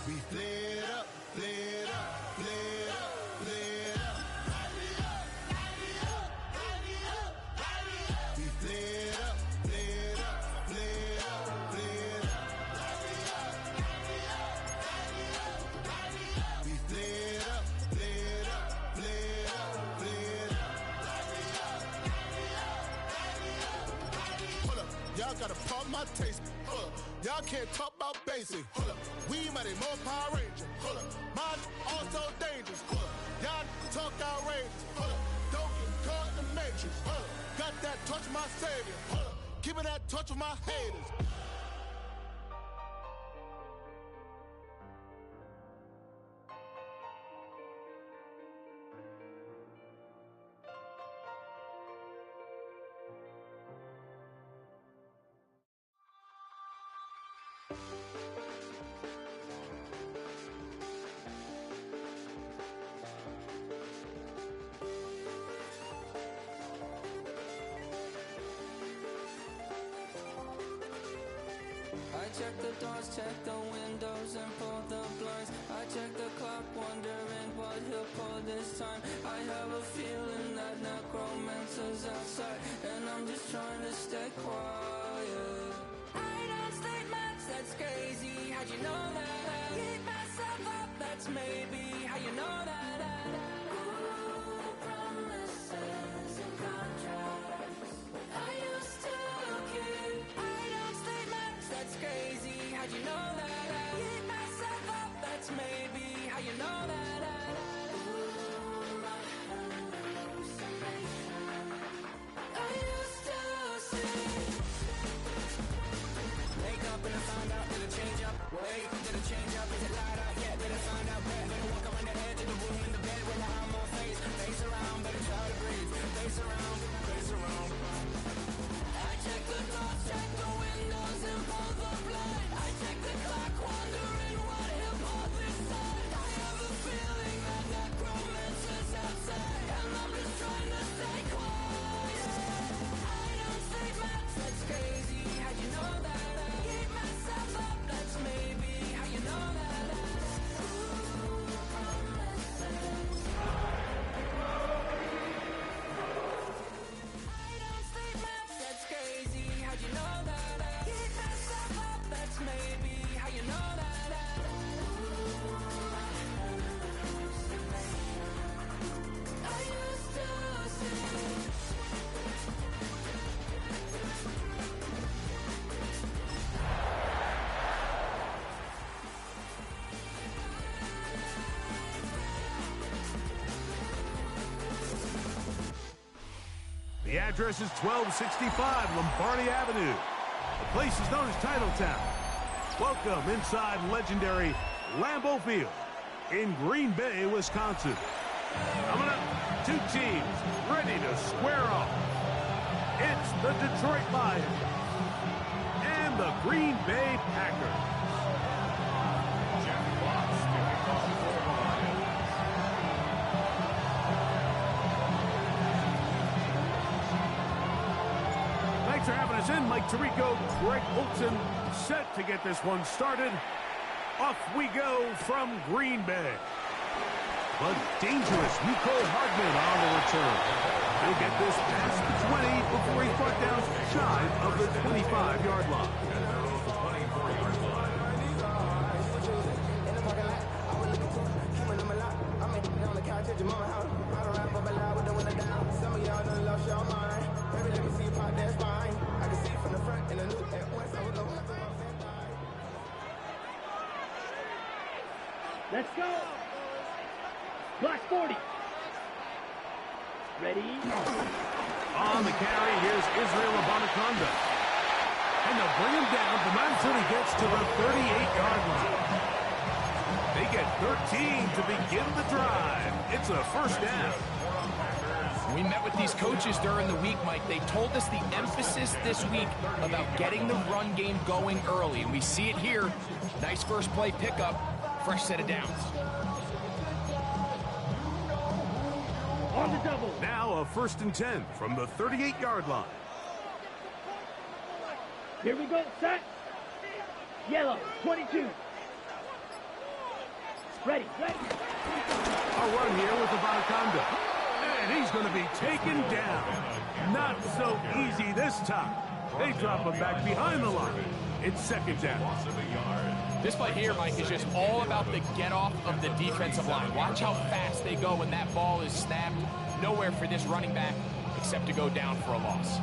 We flared up, flared up, flared up, flared up. We flared up, flared up, flared up, flared up. We flared up, flared up, flared up, flared up. Hold up, y'all gotta pump my taste. Hold up, y'all can't talk about basic. Hold up, we mighty more Power Ranger. Hold up, mine also dangerous. Hold up, y'all talk outrageous. Hold up, don't get caught in the matrix. Hold up, got that touch of my savior. Hold up, keeping that touch with my haters. I check the doors, check the windows, and pull the blinds. I check the clock, wondering what he'll pull this time. I have a feeling that necromancer's outside, and I'm just trying to stay quiet. I don't state much, that's crazy. How'd you know that? Keep myself up, that's maybe how you know that. Ooh, promises and contracts. I used to keep. I don't state much, that's crazy. How'd you know that? Keep myself up, that's maybe how you know that. Ooh, my hallucination. I used to see. Wake up and I found out, did it change up? Wait, did it change up? Is it light out? Yeah, did it find out? Better walk around the edge of the room in the bed with I'm on face around, better try to breathe. Face around, face around. I check the doors, check the windows, and pull the blind. I check the clock, wondering what he'll pull this time. I have a feeling that necromancer's outside, and I'm just trying to stay quiet. I don't say much, that's crazy. How'd you know that? Keep myself up, that's maybe how you know that. Ooh, promises. I don't say much, that's crazy. How'd you know that? Keep myself up, that's maybe how you know that. Ooh, my hallucination. I used to see. The address is 1265 Lombardi Avenue. The place is known as Titletown. Welcome inside legendary Lambeau Field in Green Bay, Wisconsin. Coming up, two teams ready to square off. It's the Detroit Lions and the Green Bay Packers. Thanks for having us in. Mike Tirico, Greg Olson, set to get this one started. Off we go from Green Bay. But dangerous Nico Hardman on the return. He'll get this past the 20 before he's brought down shy of the 25-yard line. Let's go. Black 40. Ready? On the carry, here's Israel Abanikanda. And they'll bring him down, but not until he gets to the 38-yard line. They get 13 to begin the drive. It's a first down. We met with these coaches during the week, Mike. They told us the emphasis this week about getting the run game going early. And we see it here. Nice first play pickup. Fresh set of downs. On the double. Now a 1st and 10 from the 38-yard line. Here we go. Set. Yellow. 22. Ready, ready. A run here with Abanikanda. And he's going to be taken down. Not so easy this time. They drop him back behind the line. It's second down. This play here, Mike, is just all about the get-off of the defensive line. Watch how fast they go when that ball is snapped. Nowhere for this running back except to go down for a loss.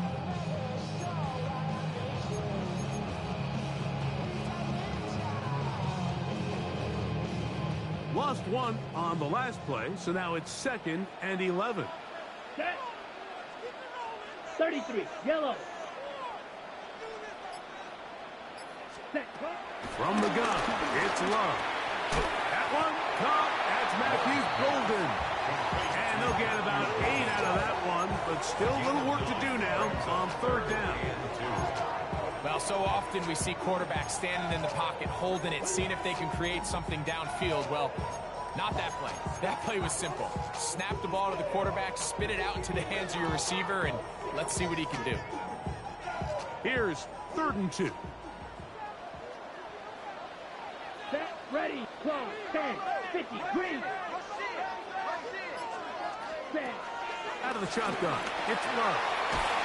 Lost one on the last play, so now it's 2nd and 11. Set. 33, yellow. Set. From the gun, it's Love. That one caught. That's Matthew Golden. And they'll get about 8 out of that one, but still a little work to do now on 3rd down. Well, so often we see quarterbacks standing in the pocket, holding it, seeing if they can create something downfield. Well, not that play. That play was simple. Snap the ball to the quarterback, spit it out into the hands of your receiver, and let's see what he can do. Here's 3rd and 2. Set, ready, close, 10, 50, green. Set. Out of the shotgun, it's Love.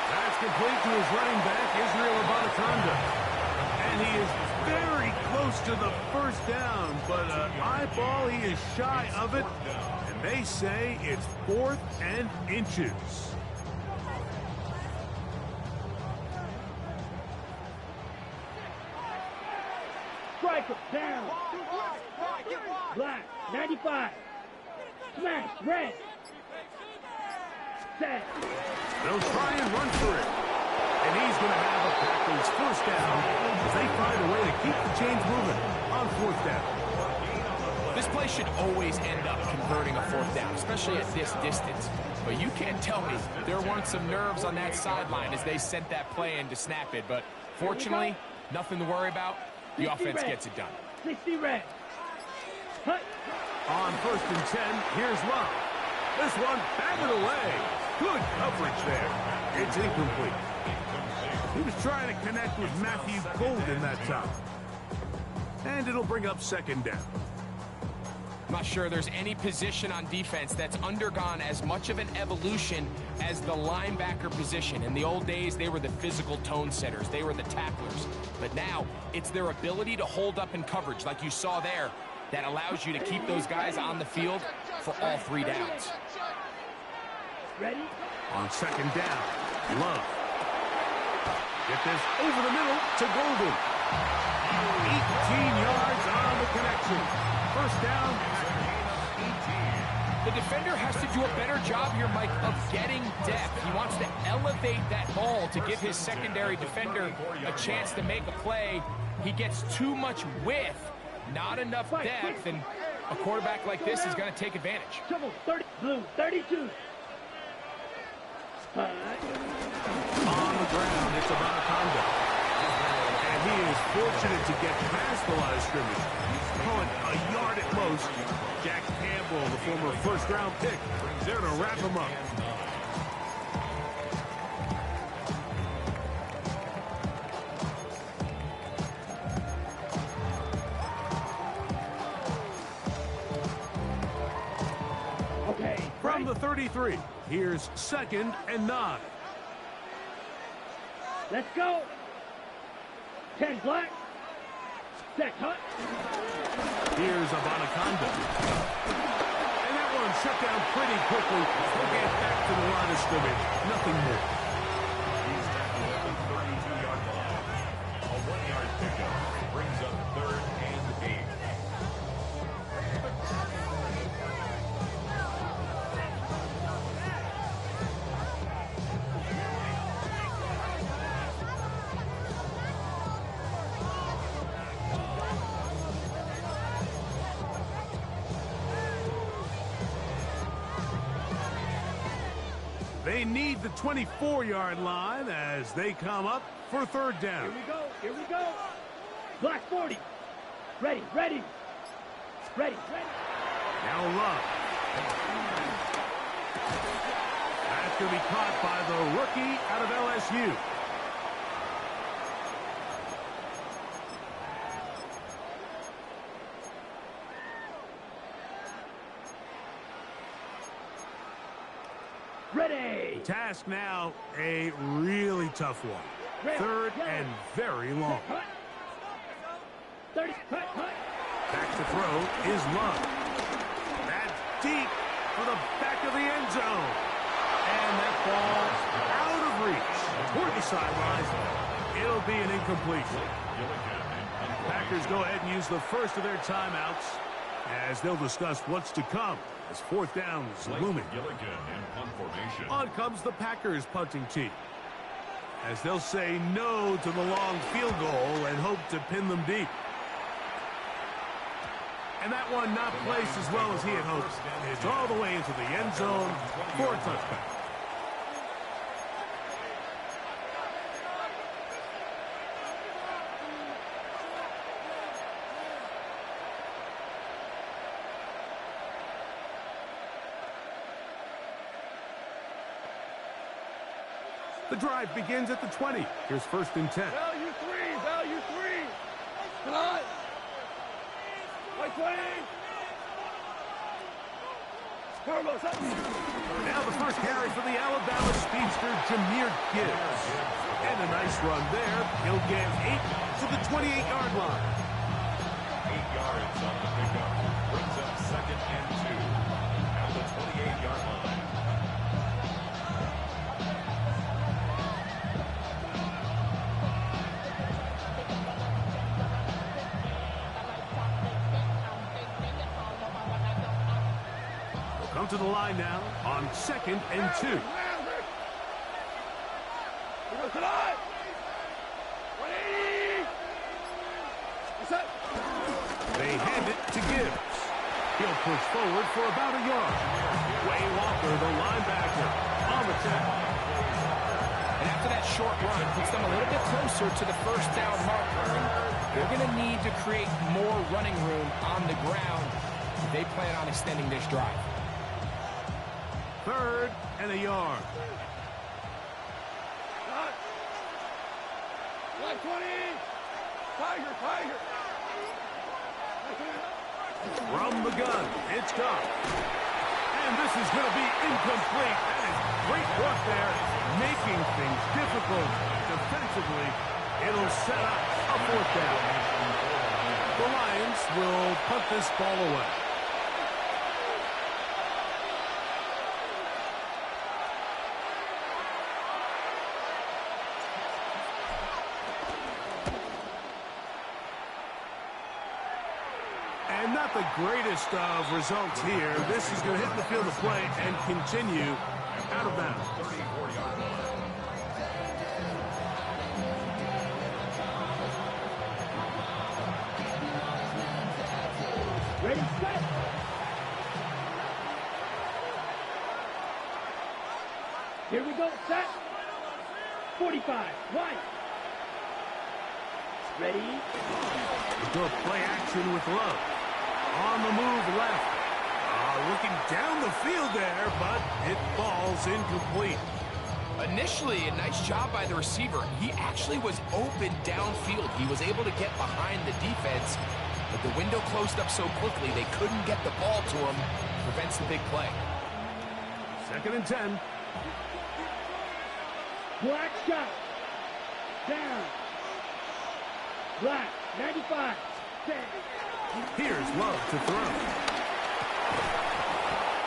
That's complete to his running back, Israel Abanikanda. And he is very close to the 1st down, but eyeball, he is shy of it. And they say it's 4th and inches. Striker, down. Black, 95. Smash, red. Set. They'll try and run for it. And he's going to have a Packers 1st down as they find a way to keep the chains moving on 4th down. This play should always end up converting a 4th down, especially at this distance. But you can't tell me there weren't some nerves on that sideline as they sent that play in to snap it. But fortunately, nothing to worry about. The offense gets it done. 60 red. Hut. On 1st and 10, here's Love. This one batted away. Good coverage there. It's incomplete. He was trying to connect with Matthew Golden that time. And it'll bring up 2nd down. I'm not sure there's any position on defense that's undergone as much of an evolution as the linebacker position. In the old days, they were the physical tone setters. They were the tacklers. But now, it's their ability to hold up in coverage, like you saw there, that allows you to keep those guys on the field for all 3 downs. Ready? On 2nd down, Love. Get this over the middle to Golden. 18 yards on the connection. 1st down. The defender has to do a better job here, Mike, of getting depth. He wants to elevate that ball to give his secondary defender a chance to make a play. He gets too much width, not enough depth, and a quarterback like this is going to take advantage. Trouble, 30, blue, 32. On the ground, it's Abanikanda. And he is fortunate to get past the line of scrimmage. Call it a yard at most. Jack Campbell, the former 1st-round pick, there to wrap him up. Okay. From the 33, here's 2nd and 9. Let's go. 10 black. Set, hut. Here's Abanikanda. And that one shut down pretty quickly. He'll get back to the line of scrimmage. Nothing more. He's tackled at the 32-yard line. A 1-yard pickup brings up 3rd and 8. They need the 24-yard line as they come up for 3rd down. Here we go. Here we go. Black 40. Ready, ready. Ready, ready. Now Love. That's going to be caught by the rookie out of LSU. Ready. Task now, a really tough one. Ready. Third Go. and very long. Cut. 30. Cut. Back to throw is Love. That's deep for the back of the end zone. And that ball out of reach toward the sidelines. It'll be an incompletion. Packers go ahead and use the first of their timeouts as they'll discuss what's to come as fourth down is looming. On comes the Packers punting team as they'll say no to the long field goal and hope to pin them deep. And that one not placed as well as he had hoped. It's all the way into the end zone for a touchback. The drive begins at the 20. Here's 1st and 10. Value three. Come on. Right 20. Now the first carry for the Alabama speedster, Jahmyr Gibbs. And a nice run there. He'll get 8 to the 28-yard line. 8 yards on the pickup. Brings up 2nd and 2 at the 28-yard line. Come to the line now on 2nd and 2. They hand it to Gibbs. He'll push forward for about a yard. Way Walker, the linebacker, on the tackle. And after that short run, it puts them a little bit closer to the first down marker. They're going to need to create more running room on the ground if they plan on extending this drive. 3rd and a yard. Line 20. Tiger. From the gun, it's gone. And this is going to be incomplete. That is great work there, making things difficult defensively. It'll set up a 4th down. The Lions will punt this ball away. And not the greatest of results here. This is going to hit the field of play and continue out of bounds. 34-yard line. Ready, set. Here we go, set. 45, right. Ready. Go play action with Love. On the move left. Looking down the field there, but it falls incomplete. Initially, a nice job by the receiver. He actually was open downfield. He was able to get behind the defense, but the window closed up so quickly they couldn't get the ball to him. Prevents the big play. 2nd and 10. Black shot. Down. Black, 95. Here's Love to throw.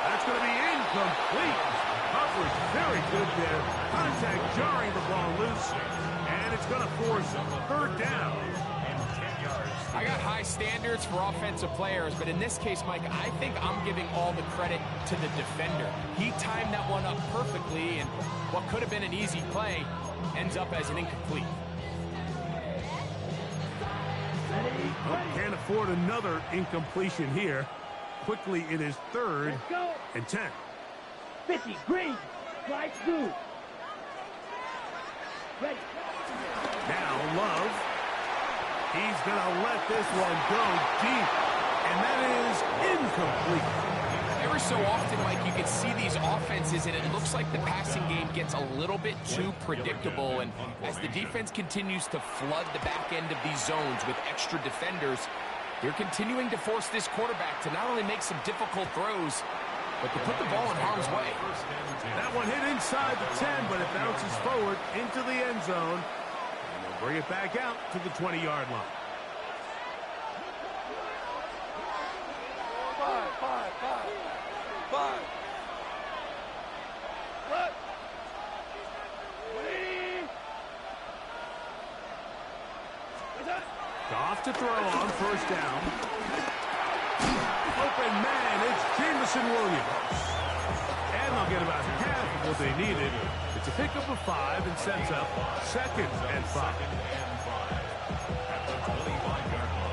That's going to be incomplete. Coverage very good there. Contact jarring the ball loose. And it's going to force 3rd down. I got high standards for offensive players, but in this case, Mike, I think I'm giving all the credit to the defender. He timed that one up perfectly, and what could have been an easy play ends up as an incomplete. Can't afford another incompletion here. Quickly, it is 3rd and 10. 50, green, flag through. Ready. Now Love. He's going to let this one go deep. And that is incomplete. Every so often, Mike, you can see these offenses, and it looks like the passing game gets a little bit too predictable. And as the defense continues to flood the back end of these zones with extra defenders, they're continuing to force this quarterback to not only make some difficult throws, but to put the ball in harm's way. That one hit inside the 10, but it bounces forward into the end zone. And they'll bring it back out to the 20-yard line. Five. What? Goff to throw on first down. Open man, it's Jameson Williams. And they'll get about half of what they needed. It's a pickup of 5 and sets up 2nd and 5. At the 25-yard line.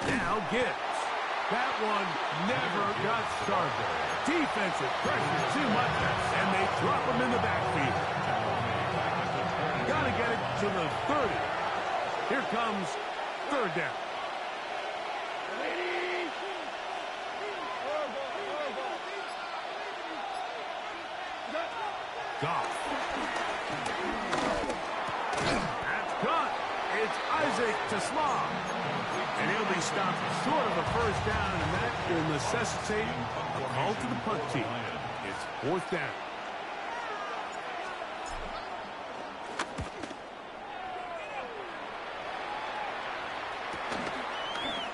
Now Gibbs. That one never got started. Defensive pressure too much, and they drop him in the backfield. Got to get it to the 30. Here comes 3rd down. Goff. That's caught. It's Isaac Tesla. And he'll be stopped short of a first down, and that will necessitate a call to the punt team. It's 4th down.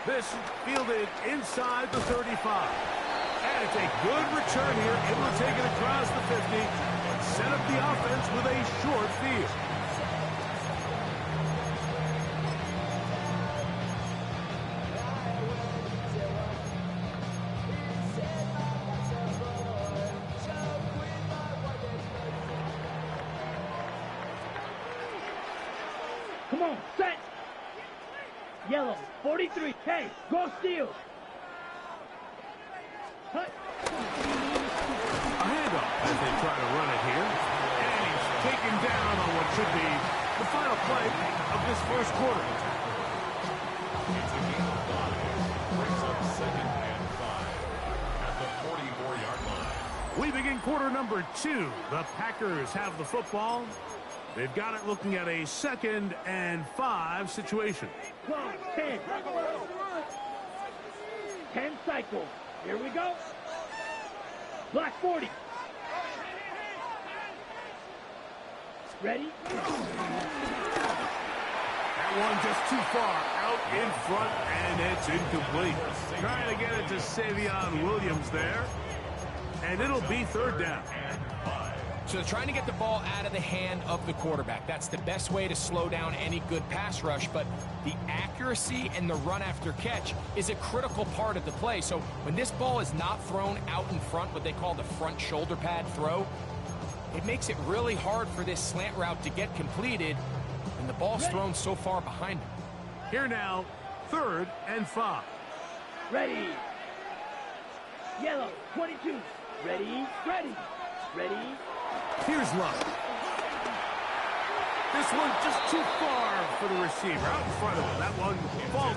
This fielded inside the 35. And it's a good return here, able to take it across the 50 and set up the offense with a short field. Come on, set. Yellow, 43. Hey, go steal. Cut. A handoff as they try to run it here. And he's taken down on what should be the final play of this first quarter. It's a gain of 5. Brings up 2nd and 5 at the 44-yard line. We begin quarter number 2. The Packers have the football. They've got it looking at a 2nd and 5 situation. 10. 10 cycles. Here we go. Black 40. Ready? That one just too far out in front, and it's incomplete. Trying to get it to Savion Williams there. And it'll be 3rd down. So they're trying to get the ball out of the hand of the quarterback. That's the best way to slow down any good pass rush, but the accuracy and the run after catch is a critical part of the play. So when this ball is not thrown out in front, what they call the front shoulder pad throw, it makes it really hard for this slant route to get completed, and the ball's thrown so far behind him. Here now, 3rd and 5. Ready. Yellow, 22. Ready, ready, ready. Here's Love. This one just too far for the receiver. Out in front of him. That one falls.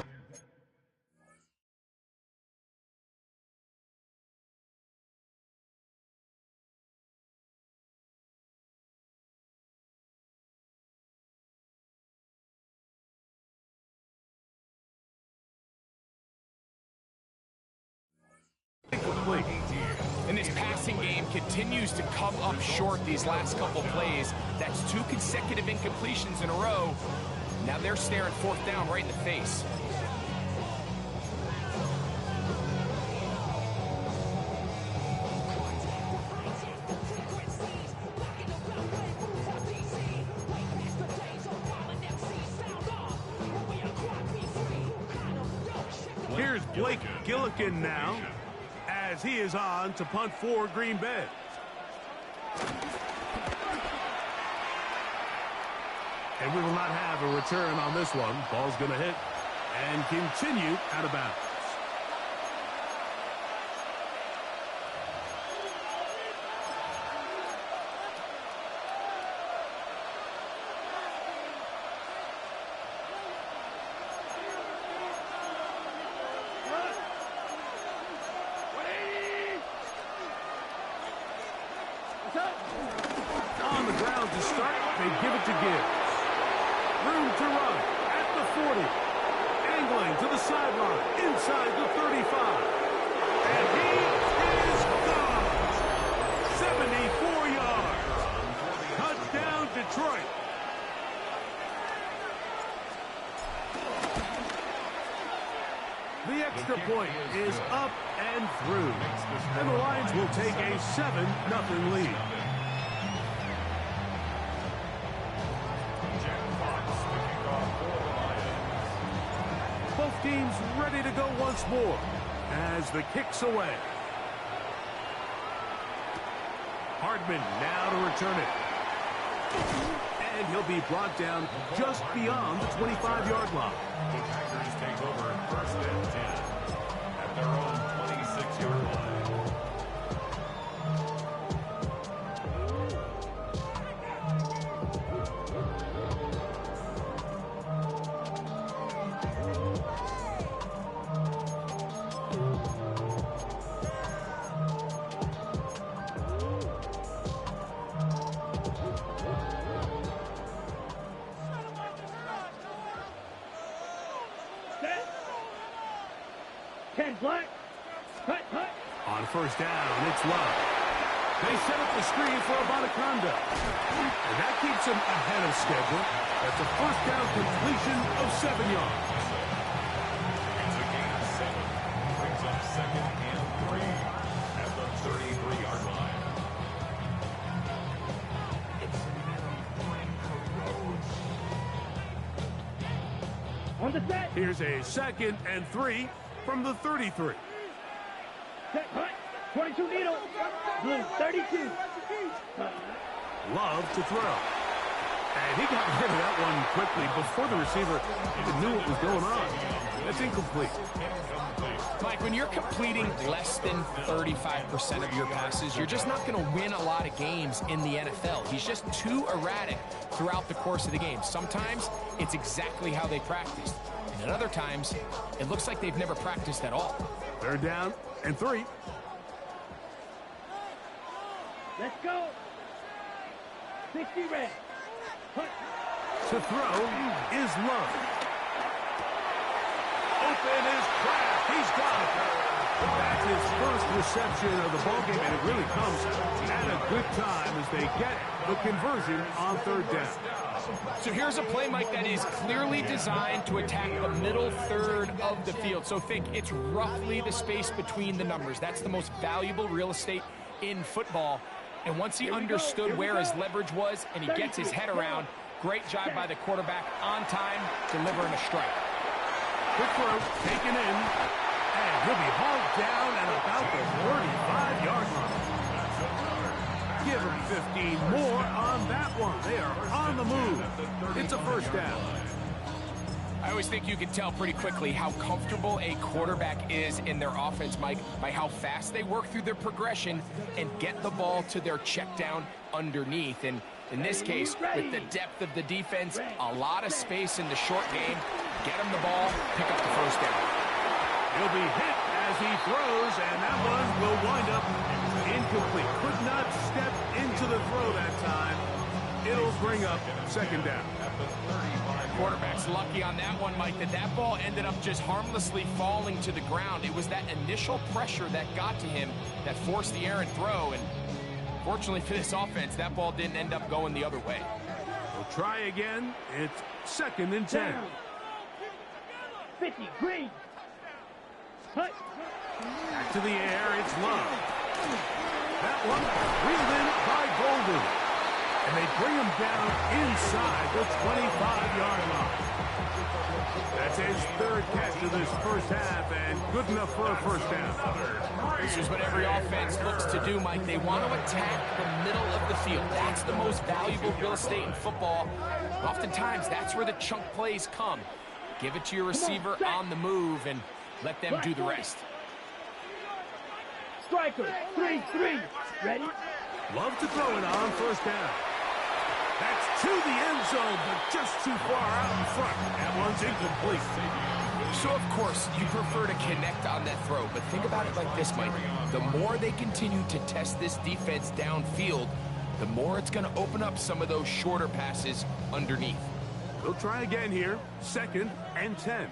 Incomplete. And this passing game continues to come up short these last couple plays. That's 2 consecutive incompletions in a row. Now they're staring 4th down right in the face. Here's Blake Gillikin now, as he is on to punt for Green Bay. And we will not have a return on this one. Ball's going to hit and continue out of bounds. On the ground to start, they give it to Gibbs. Room to run at the 40. Angling to the sideline, inside the 35. And he is gone. 74 yards. Touchdown, Detroit. The extra point is up and through. And the Lions will take a 7-0 lead. Both teams ready to go once more as the kick's away. Hardman now to return it. And he'll be brought down just beyond the 25-yard line. The Packers take over 1st and 10 at their own 26-yard line. Black. Cut. On 1st down, it's Love. They set up the screen for Abanikanda. And that keeps him ahead of schedule. That's a 1st down completion of 7 yards. It's a gain of 7. Brings up 2nd and 3 at the 33-yard line. On the set. Here's a 2nd and 3 from the 33. Set, cut. 22 needle. Blue 32. Love to throw. And he got rid of that one quickly before the receiver even knew what was going on. That's incomplete. Mike, when you're completing less than 35% of your passes, you're just not going to win a lot of games in the NFL. He's just too erratic throughout the course of the game. Sometimes it's exactly how they practiced. And at other times, it looks like they've never practiced at all. 3rd down and 3. Let's go. 60 red. Cut. To throw is Love. Open is Kraft. He's got it. That's his first reception of the ballgame, and it really comes at a good time as they get the conversion on 3rd down. So here's a play, Mike, that is clearly designed to attack the middle third of the field. So think it's roughly the space between the numbers. That's the most valuable real estate in football. And once he understood where his leverage was and he gets his head around, great job by the quarterback on time, delivering a strike. Quick throw, taken in, and he'll be hauled down at about the 35-yard line. Give him 15 more on that one. They are on the move. It's a 1st down. I always think you can tell pretty quickly how comfortable a quarterback is in their offense, Mike, by how fast they work through their progression and get the ball to their check down underneath. And in this case, with the depth of the defense, a lot of space in the short game, get him the ball, pick up the 1st down. He'll be hit as he throws, and that one will wind up incomplete. Could not step into the throw that time. It'll bring up 2nd down. Quarterback's lucky on that one, Mike, that ball ended up just harmlessly falling to the ground. It was that initial pressure that got to him that forced the errant throw, and fortunately for this offense, that ball didn't end up going the other way. We'll try again. It's 2nd and 10. 50 green. Cut. Back to the air, it's Love. That one reeled in by Golden. And they bring him down inside the 25-yard line. That's his third catch of this first half, and good enough for a first down. This is what every offense looks to do, Mike. They want to attack the middle of the field. That's the most valuable real estate in football. Oftentimes, that's where the chunk plays come. Give it to your receiver on the move and let them do the rest. Striker, 3-3. Ready? Love to throw it on first down. That's to the end zone, but just too far out in front. That one's incomplete. So, of course, you prefer to connect on that throw, but think about it like this, Mike. The more they continue to test this defense downfield, the more it's going to open up some of those shorter passes underneath. We'll try again here. 2nd and 10.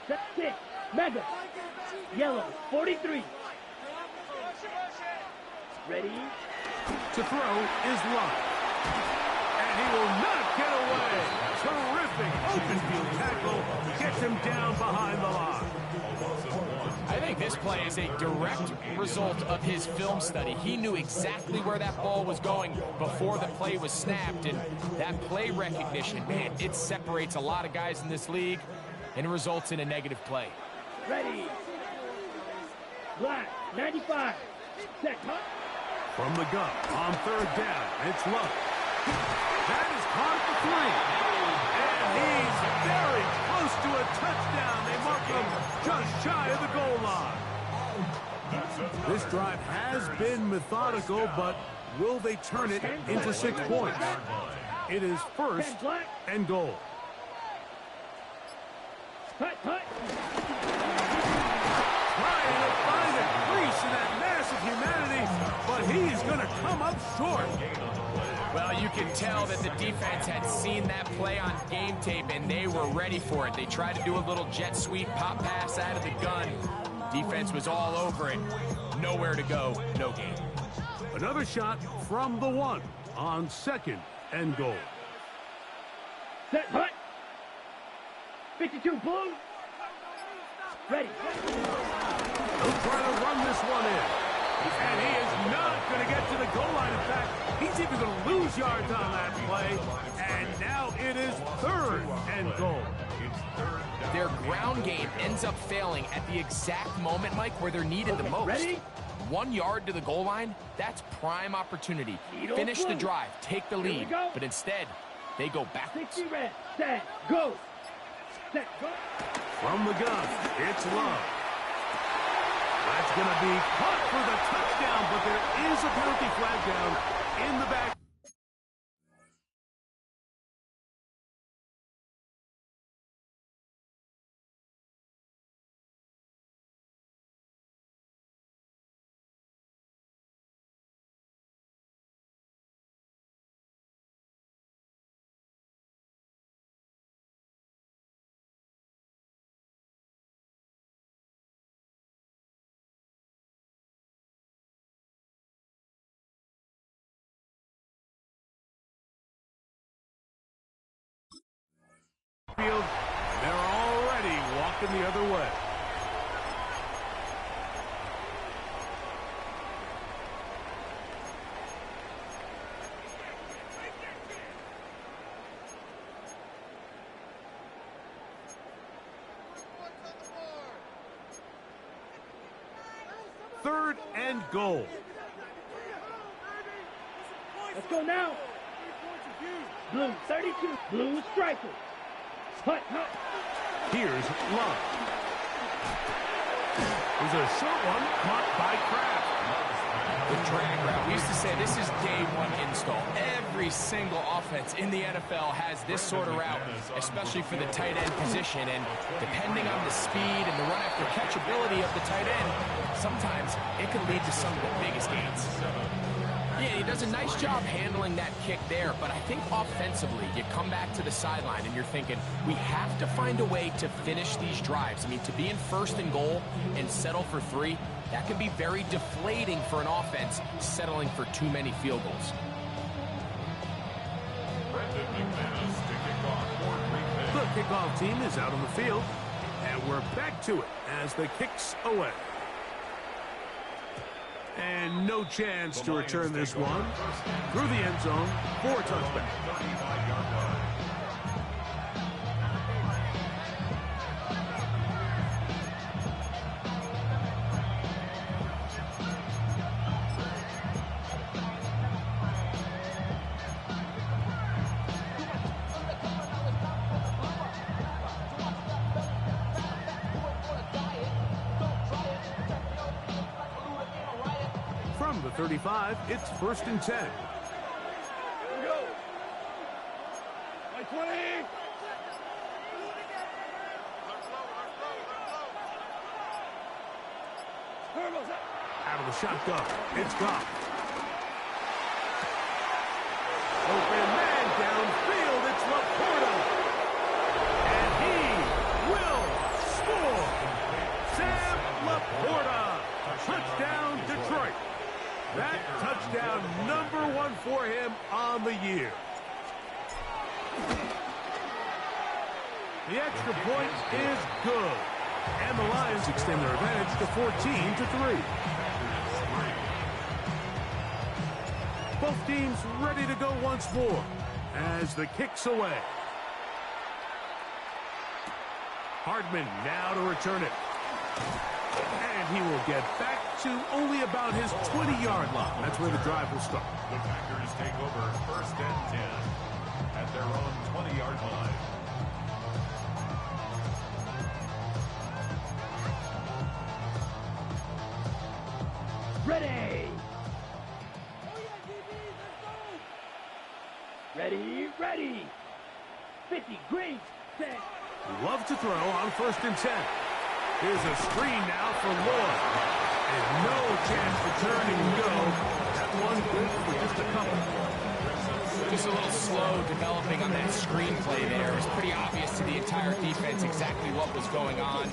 Set 6. Mega. Yellow, 43. Ready? To throw is Love. And he will not get away. Terrific open field tackle. Gets him down behind the line. I think this play is a direct result of his film study. He knew exactly where that ball was going before the play was snapped, and that play recognition, man, it separates a lot of guys in this league and results in a negative play. Ready. Black, 95. Set, huh? From the gun on 3rd down, it's Love. That is caught for 3. And he's very close to a touchdown. They mark him just shy of the goal line. This drive has been methodical, but will they turn it into 6 points? It is 1st and goal. Cut. Trying to find a crease in that massive humanity, but he's going to come up short. Well, you can tell that the defense had seen that play on game tape, and they were ready for it. They tried to do a little jet sweep, pop pass out of the gun. Defense was all over it. Nowhere to go, no gain. Another shot from the 1 on 2nd and goal. Set, hut. 52 blue. Ready. He'll try to run this one in. And he is not going to get to the goal line. In fact, he's even going to lose yards on that play. And now it is 3rd and goal. Their ground game ends up failing at the exact moment, Mike, where they're needed the most. Ready? 1 yard to the goal line, that's prime opportunity. Finish the drive, take the lead. But instead, they go backwards. 60 red. Set, go. Set, go. From the gun, it's Love. That's going to be caught for the touchdown, but there is a penalty flag down in the back. Field, they're already walking the other way. Third and goal. Let's go now. Blue, 32. Blue striker. Hut. Here's Love. There's a short one caught by Kraft. The drag route. We used to say this is day 1 install. Every single offense in the NFL has this sort of route, especially for the tight end position. And depending on the speed and the run after catch ability of the tight end, sometimes it can lead to some of the biggest gains. Yeah, he does a nice job handling that kick there, but I think offensively, you come back to the sideline and you're thinking, we have to find a way to finish these drives. I mean, to be in 1st and goal and settle for 3, that can be very deflating for an offense settling for too many field goals. The kickoff team is out on the field, and we're back to it as the kick's away. And no chance to return this one. Through the end zone for a touchback. 35-yard line. From the 35, it's 1st and 10. Here we go. Like 20. Turbos up. Out of the shotgun, it's Goff. Open man downfield, it's Laporta. And he will score. Sam Laporta. Touchdown, Detroit. That touchdown #1 for him on the year. The extra point is good. And the Lions extend their advantage to 14-3. Both teams ready to go once more as the kick's away. Hardman now to return it. And he will get back to only about his 20-yard line. That's where the drive will start. The Packers take over 1st and 10 at their own 20-yard line. Ready. Ready, ready. 50, green, set. Love to throw on 1st and 10. Here's a screen now for Lloyd. And no chance to turn and go. That one good for just a couple. Just a little slow developing on that screenplay there. It was pretty obvious to the entire defense exactly what was going on.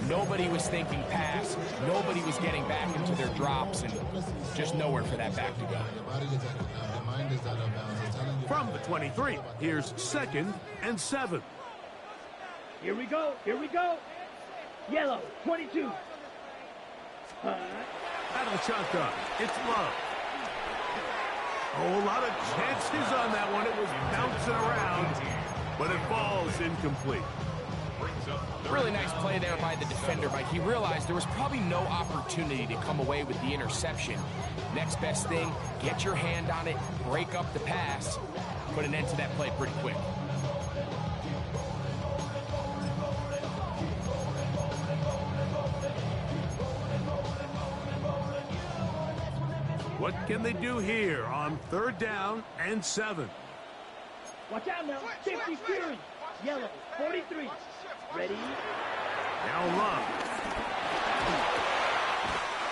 Nobody was thinking pass. Nobody was getting back into their drops, and just nowhere for that back to go. From the 23, here's 2nd and 7. Here we go, here we go. Yellow, 22. Out of the shotgun, it's Love. Oh, a lot of chances on that one. It was bouncing around, but it falls incomplete. Really nice play there by the defender, but he realized there was probably no opportunity to come away with the interception. Next best thing, get your hand on it, break up the pass, put an end to that play pretty quick. What can they do here on 3rd down and 7? Watch out now, 50 Fury. Yellow, 43. Ready? Now Love.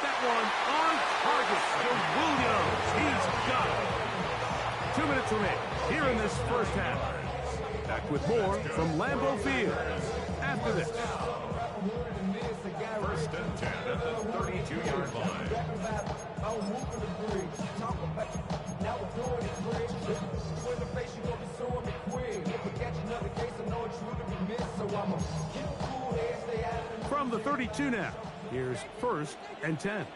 That one on target to Williams. He's got it. 2 minutes remain here in this first half. Back with more from Lambeau Field after this. 1st and 10 at the 32-yard line. From the 32 now, here's 1st and 10.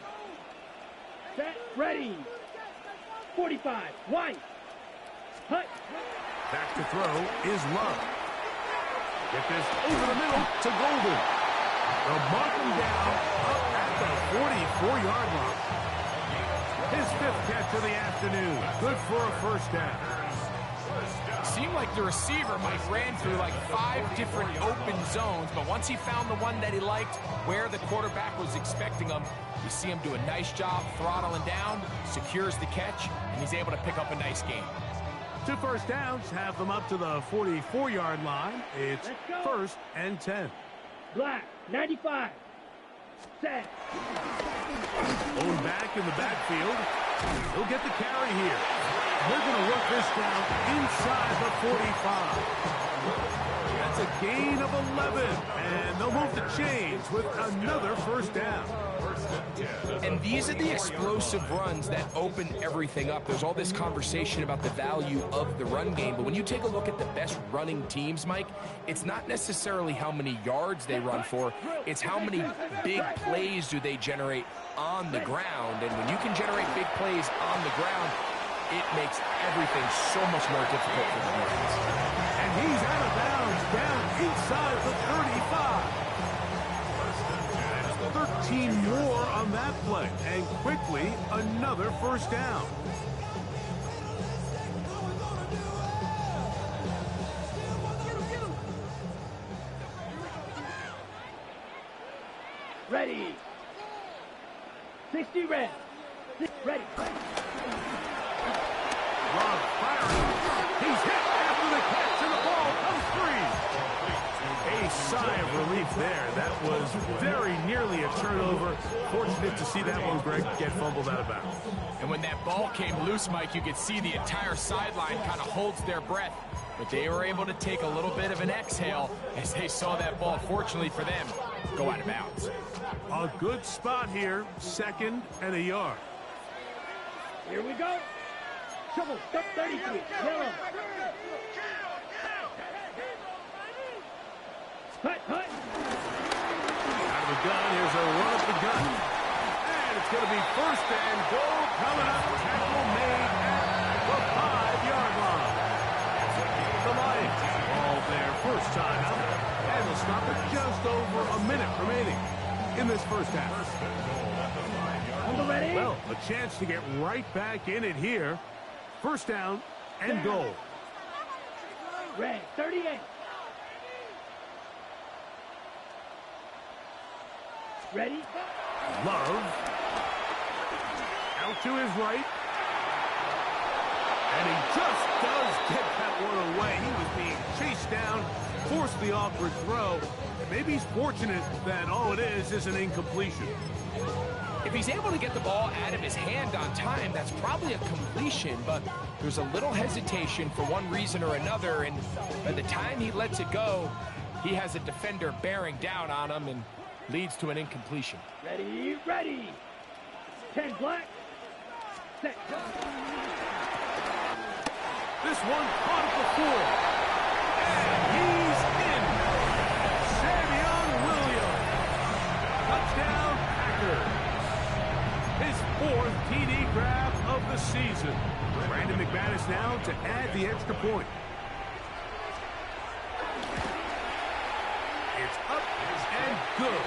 Set, ready. 45, White. Hut. Back to throw is Love. Get this over the middle to Golden. They'll mark him down up at the 44-yard line. His 5th catch of the afternoon. Good for a 1st down. Seemed like the receiver, Mike, ran through like 5 different open zones, but once he found the one that he liked, where the quarterback was expecting him, you see him do a nice job throttling down, secures the catch, and he's able to pick up a nice gain. 2 first downs have them up to the 44-yard line. It's 1st and 10. Black, 95. Set. Owen back in the backfield. He'll get the carry here. They're going to work this down inside the 45. That's a gain of 11. And they'll move the chains with another 1st down. And these are the explosive runs that open everything up. There's all this conversation about the value of the run game, but when you take a look at the best running teams, Mike, it's not necessarily how many yards they run for, it's how many big plays do they generate on the ground. And when you can generate big plays on the ground, it makes everything so much more difficult for the defense. And he's out of bounds, down inside the 35. 13 more on that play, and quickly another first down. Ready. 60 red. Ready. Love firing. He's hit after the catch, and the ball comes free. A sigh of relief there. That was very nearly a turnover. Fortunate to see that one, Greg, get fumbled out of bounds. And when that ball came loose, Mike, you could see the entire sideline kind of holds their breath. But they were able to take a little bit of an exhale as they saw that ball, fortunately for them, go out of bounds. A good spot here, 2nd and a yard. Here we go. Shovel, 33, yellow. Hut. Out of the gun, here's a run up the gut. And it's going to be 1st and goal coming up. Tackle made at the 5-yard line. The Lions all there, first time out. And they'll stop it just over a minute remaining in this first half. Ready? Well, a chance to get right back in it here. 1st down and goal. Red, 38. Ready? Love. Out to his right. And he just does get that one away. He was being chased down, forced the awkward throw. And maybe he's fortunate that all it is an incompletion. If he's able to get the ball out of his hand on time, that's probably a completion, but there's a little hesitation for one reason or another, and by the time he lets it go, he has a defender bearing down on him and leads to an incompletion. Ready. 10 black. Set. This one caught at the 4. And he's in. Savion Williams. Touchdown, Packers. His 4th TD grab of the season. Brandon McManus now to add the extra point. It's up and good.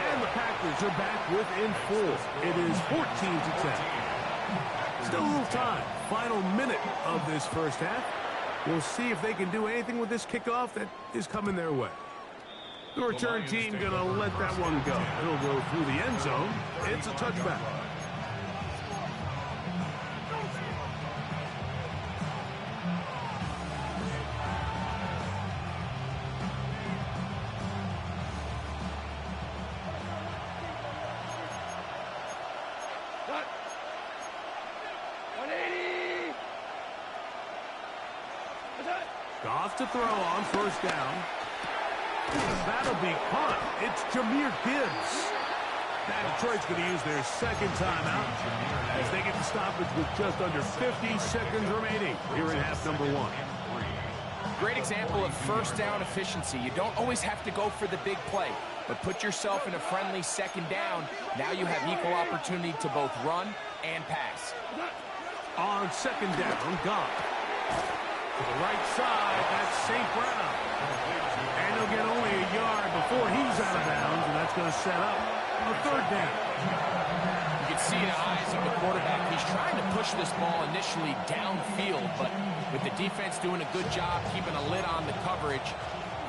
And the Packers are back within 4. It is 14-10. Still a little time. Final minute of this first half. We'll see if they can do anything with this kickoff that is coming their way. The return team going to let that one go. It'll go through the end zone. It's a touchback. Goff to throw on 1st down. That'll be caught. It's Jahmyr Gibbs. Now Detroit's going to use their 2nd timeout as they get the stoppage with just under 50 seconds remaining here in half number 1. Great example of 1st down efficiency. You don't always have to go for the big play, but put yourself in a friendly 2nd down. Now you have equal opportunity to both run and pass. On 2nd down, Goff. To the right side, that's St. Brown. And he'll get only a yard before he's out of bounds, and that's going to set up a 3rd down. You can see in the eyes of the quarterback, he's trying to push this ball initially downfield, but with the defense doing a good job keeping a lid on the coverage,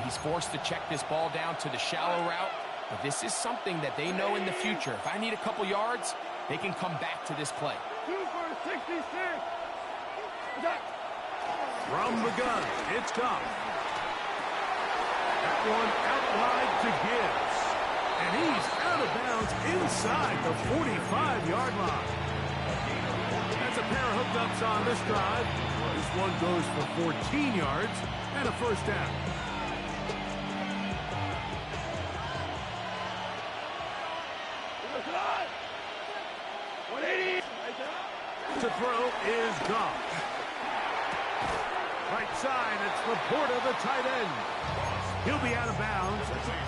he's forced to check this ball down to the shallow route. But this is something that they know in the future. If I need a couple yards, they can come back to this play. 2 for 66. From the gun, it's Goff. That one out wide to Gibbs. And he's out of bounds inside the 45-yard line. That's a pair of hookups on this drive. This one goes for 14 yards and a 1st down. Look at to throw is Goff. Right side, it's Laporta, the tight end. He'll be out of bounds.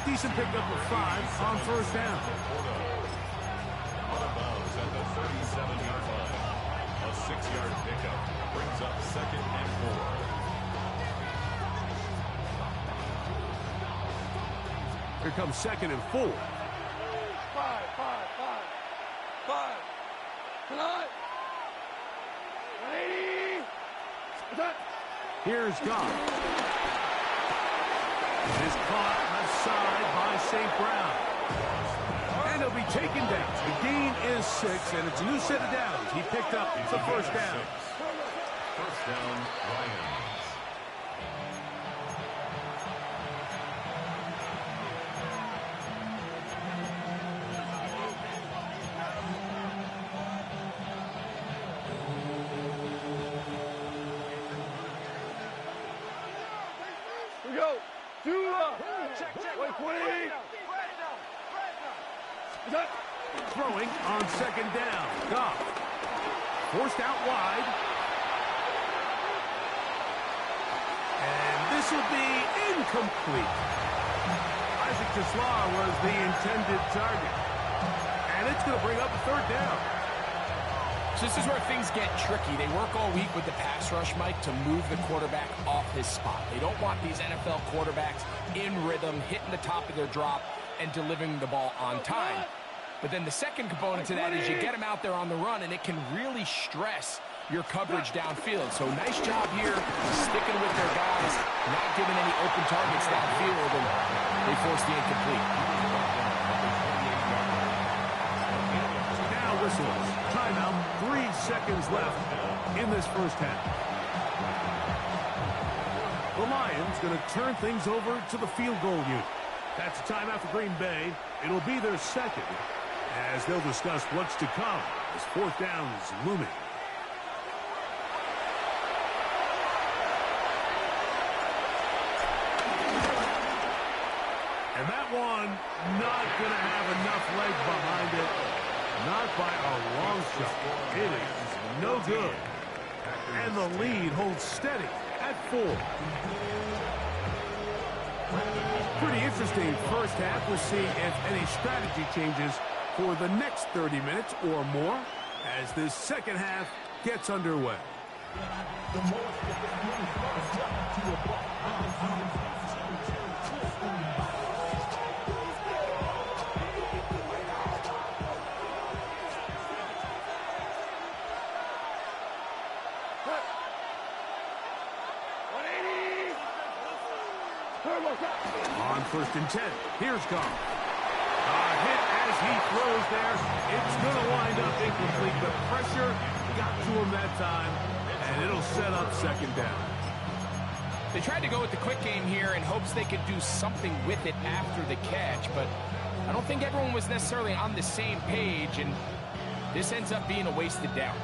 Decent pickup of 5 on first down. Out of bounds at the 37-yard line. A 6-yard pickup brings up 2nd and 4. Here comes 2nd and 4. 5. Tonight. 180. Here's Goff. It is caught left side by St. Brown. And he'll be taken down. The gain is 6, and it's a new set of downs. He picked up the first down. First down, Lions. We go. Wait, 20. Throwing on 2nd down. Goff. Forced out wide. And this will be incomplete. Isaac Teslar was the intended target. And it's going to bring up a 3rd down. So this is where things get tricky. They work all week with the pass rush, Mike, to move the quarterback off his spot. They don't want these NFL quarterbacks in rhythm, hitting the top of their drop, and delivering the ball on time. But then the second component to that is you get them out there on the run, and it can really stress your coverage downfield. So nice job here sticking with their guys, not giving any open targets downfield, and they force the incomplete. Now whistles. Timeout. 3 seconds left in this first half. The Lions going to turn things over to the field goal unit. That's a timeout for Green Bay. It'll be their 2nd, as they'll discuss what's to come as 4th down is looming. And that one not going to have enough leg behind it. Not by a long shot. It is no good. And the lead holds steady at 4. Pretty interesting first half. We'll see if any strategy changes for the next 30 minutes or more as this second half gets underway. On 1st and 10, here's Goff. Hit as he throws there. It's going to wind up incomplete, but pressure got to him that time, and it'll set up 2nd down. They tried to go with the quick game here in hopes they could do something with it after the catch, but I don't think everyone was necessarily on the same page, and this ends up being a wasted down.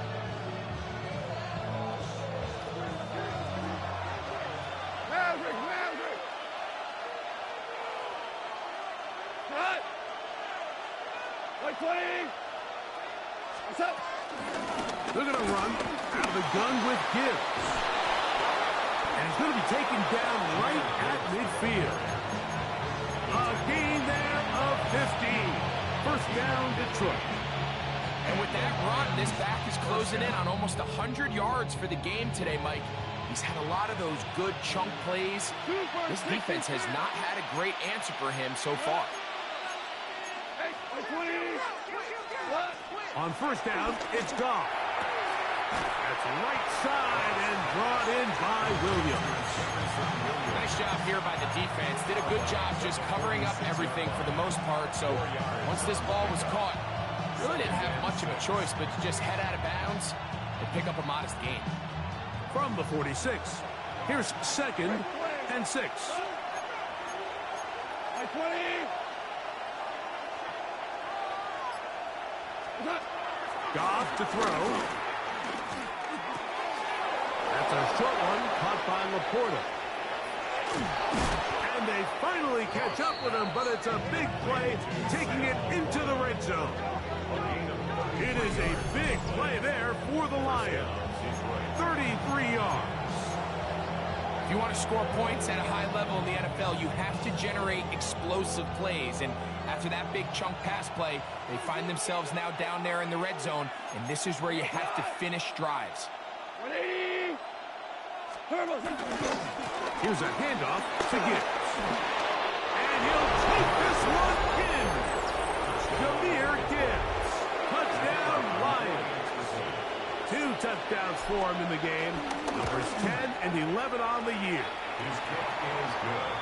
They're going to run out of the gun with Gibbs. And he's going to be taken down right at midfield. A gain there of 15. First down, Detroit. And with that run, this back is closing in on almost 100 yards for the game today, Mike. He's had a lot of those good chunk plays. This defense has not had a great answer for him so far. On first down, it's Goff. That's right side and brought in by Williams. Nice job here by the defense. Did a good job just covering up everything for the most part. So once this ball was caught, really didn't have much of a choice but to just head out of bounds and pick up a modest gain. From the 46, here's 2nd and 6. Goff to throw. That's a short one, caught by Laporta. And they finally catch up with him, but it's a big play, taking it into the red zone. It is a big play there for the Lions. yards. If you want to score points at a high level in the NFL, you have to generate explosive plays. And after that big chunk pass play, they find themselves now down there in the red zone. And this is where you have to finish drives. Here's a handoff to Gibbs. And he'll take this one in. Jahmyr Gibbs. Touchdown, Lions. 2 touchdowns for him in the game. Numbers 10 and 11 on the year. His kick is good.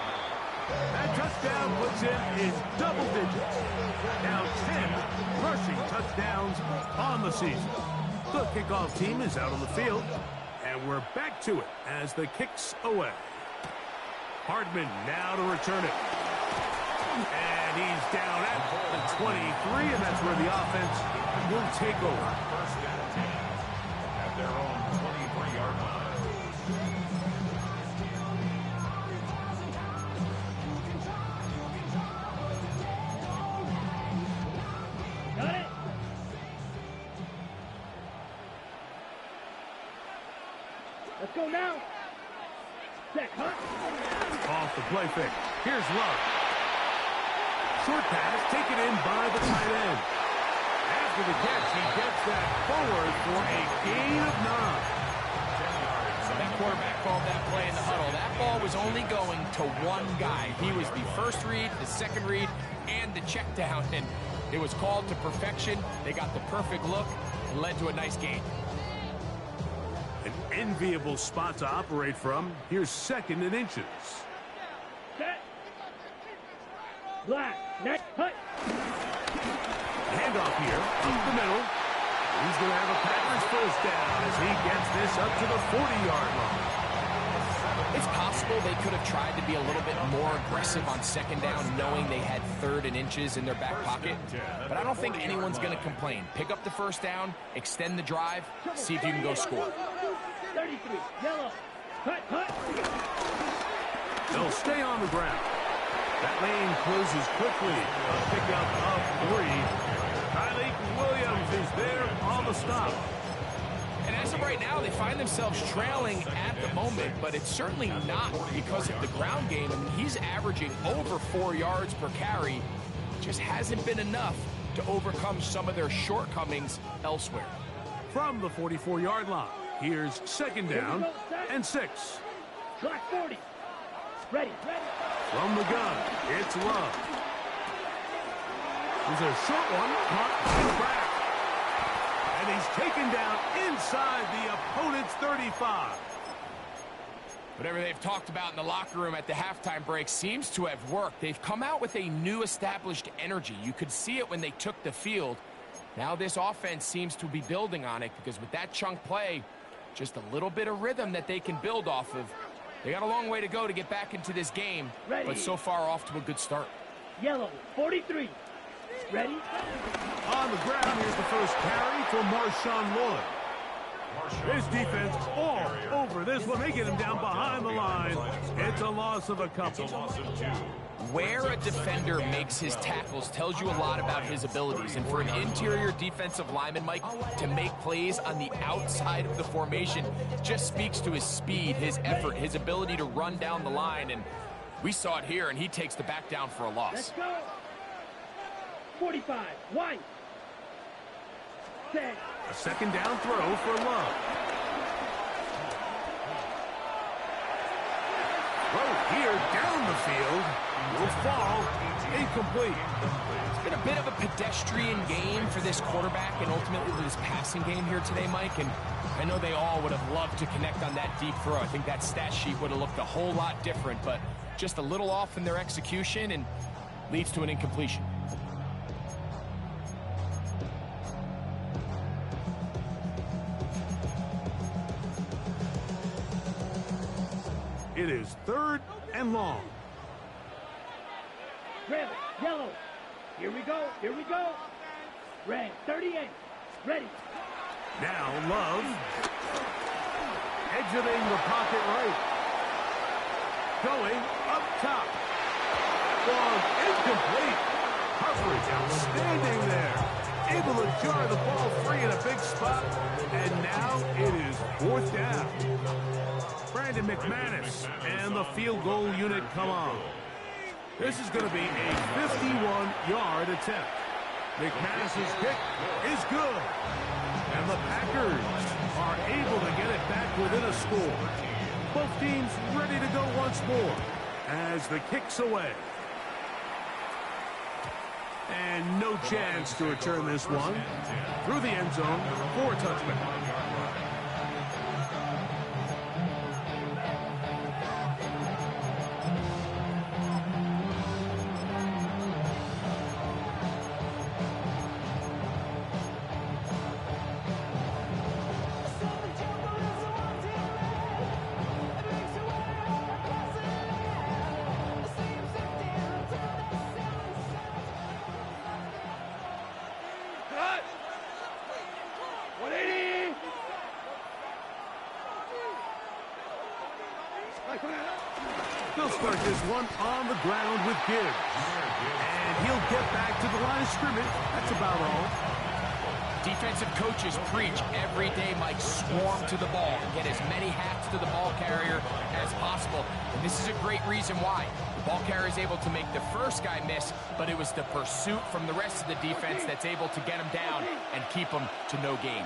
That touchdown puts him in double digits. Now 10 rushing touchdowns on the season. The kickoff team is out on the field. And we're back to it as the kick's away. Hardman now to return it. And he's down at the 23, and that's where the offense will take over. First and 10 at their own 23-yard line. Got it? Let's go now. Set, huh? Off the play fake. Here's Love. Short pass taken in by the tight end. After the catch, he gets that forward for a gain of 9. That quarterback called that play in the huddle. That ball was only going to one guy. He was the first read, the second read, and the check down. And it was called to perfection. They got the perfect look and led to a nice gain. An enviable spot to operate from. Here's 2nd and inches. Set. Black. Next. Hut. Handoff here, up the middle. He's going to have a Packers first down as he gets this up to the 40-yard line. It's possible they could have tried to be a little bit more aggressive on 2nd down, knowing they had 3rd and inches in their back pocket. But I don't think anyone's going to complain. Pick up the first down, extend the drive, see if you can go score. 33. Yellow. Hut. Hut. They'll stay on the ground. That lane closes quickly. A pickup of 3. Tyleik Williams is there on the stop. And as of right now, they find themselves trailing at the moment, but it's certainly not because of the ground game. I mean, he's averaging over 4 yards per carry. Just hasn't been enough to overcome some of their shortcomings elsewhere. From the 44-yard line, here's 2nd down and 6. Black 40. Ready. Ready. From the gun, it's Love. There's a short one, caught in the back. And he's taken down inside the opponent's 35. Whatever they've talked about in the locker room at the halftime break seems to have worked. They've come out with a new established energy. You could see it when they took the field. Now this offense seems to be building on it because with that chunk play, just a little bit of rhythm that they can build off of. They got a long way to go to get back into this game, but so far off to a good start. Yellow. 43. Ready. On the ground, here's the first carry for Marshawn Lloyd. His defense all over this one. They get him down behind the line. It's a loss of a couple. Where a defender makes his tackles tells you a lot about his abilities. And for an interior defensive lineman, Mike, to make plays on the outside of the formation just speaks to his speed, his effort, his ability to run down the line. And we saw it here, and he takes the back down for a loss. Let's go. 45. White. 10. A 2nd down throw for Love. Throw here down the field. Will fall. Incomplete. It's been a bit of a pedestrian game for this quarterback and ultimately this passing game here today, Mike. And I know they all would have loved to connect on that deep throw. I think that stat sheet would have looked a whole lot different, but just a little off in their execution and leads to an incompletion. It is 3rd and long. Red. Yellow. Here we go. Here we go. Red. 38. Ready. Now Love. Exiting the pocket right. Going up top. Ball incomplete. Coverage outstanding there. Able to jar the ball free in a big spot. And now it is 4th down. Brandon McManus, and the field goal unit come on. This is going to be a 51-yard attempt. McManus's kick is good. And the Packers are able to get it back within a score. Both teams ready to go once more as the kick's away. And no chance to return this one through the end zone for a touchback. They'll start this one on the ground with Gibbs. And he'll get back to the line of scrimmage. That's about all. Defensive coaches preach every day, Mike, swarm to the ball and get as many hats to the ball carrier as possible. And this is a great reason why. The ball carrier is able to make the first guy miss, but it was the pursuit from the rest of the defense that's able to get him down and keep him to no gain.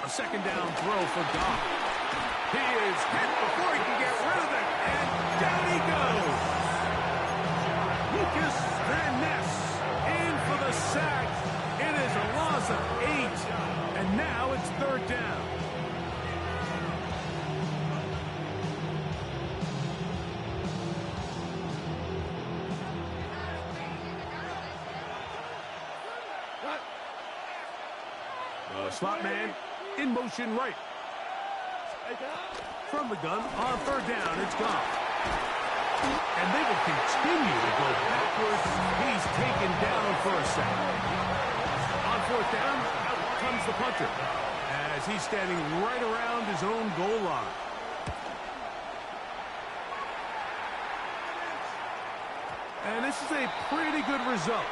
A second down throw for Goff. He is hit before he can get rid of it, and down he goes. Lucas Van Ness in for the sack. It is a loss of 8, and now it's third down. The slot man in motion right. From the gun on third down, it's gone. And they will continue to go backwards. He's taken down for a sack. On fourth down, out comes the punter as he's standing right around his own goal line. And this is a pretty good result.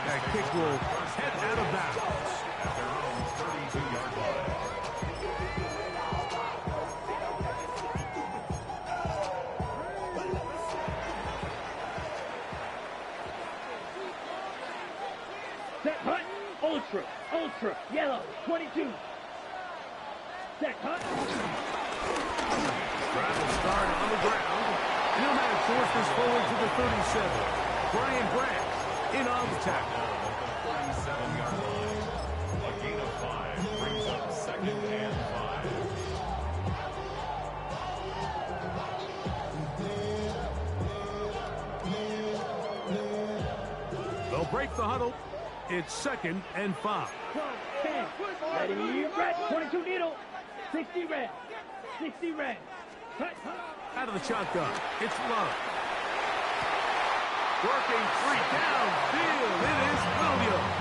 That kick will head out of bounds. At their own 32-yard line. Set hunt, ultra, yellow, 22. Set hunt. Travel start on the ground. And he'll manage to force this forward to the 37. Brian Branch in on the tackle. 37-yard line. A gain of 5 brings up second and 5. They'll break the huddle. It's second and 5. 10. Ready, red, 22 needle. 60 red. 60 red. Cut. Out of the shotgun. It's Love. Working free downfield. It is Williams.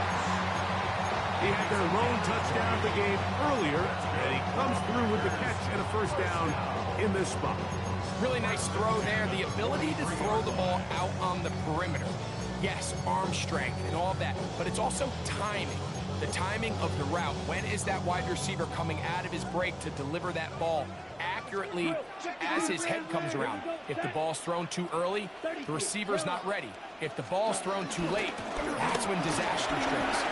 He had their lone touchdown of the game earlier, and he comes through with the catch and a first down in this spot. Really nice throw there. The ability to throw the ball out on the perimeter. Yes, arm strength and all of that, but it's also timing. The timing of the route. When is that wide receiver coming out of his break to deliver that ball accurately as his head comes around? If the ball's thrown too early, the receiver's not ready. If the ball's thrown too late, that's when disaster strikes.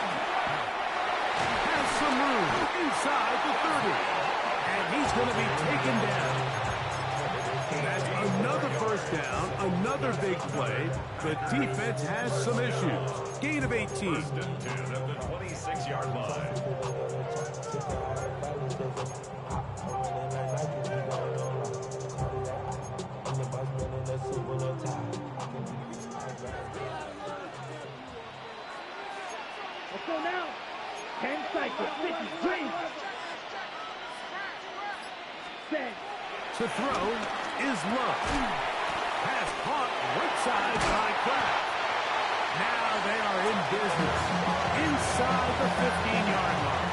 Has some room inside the 30. And he's going to be taken down. That's another first down, another big play. The defense has some issues. Gain of 18. First and 10 at the 26-yard line. Let's go now. 10 cycles. 50. Green. Set. To throw is Love. Pass caught right side by Kraft. Now they are in business inside the 15-yard line.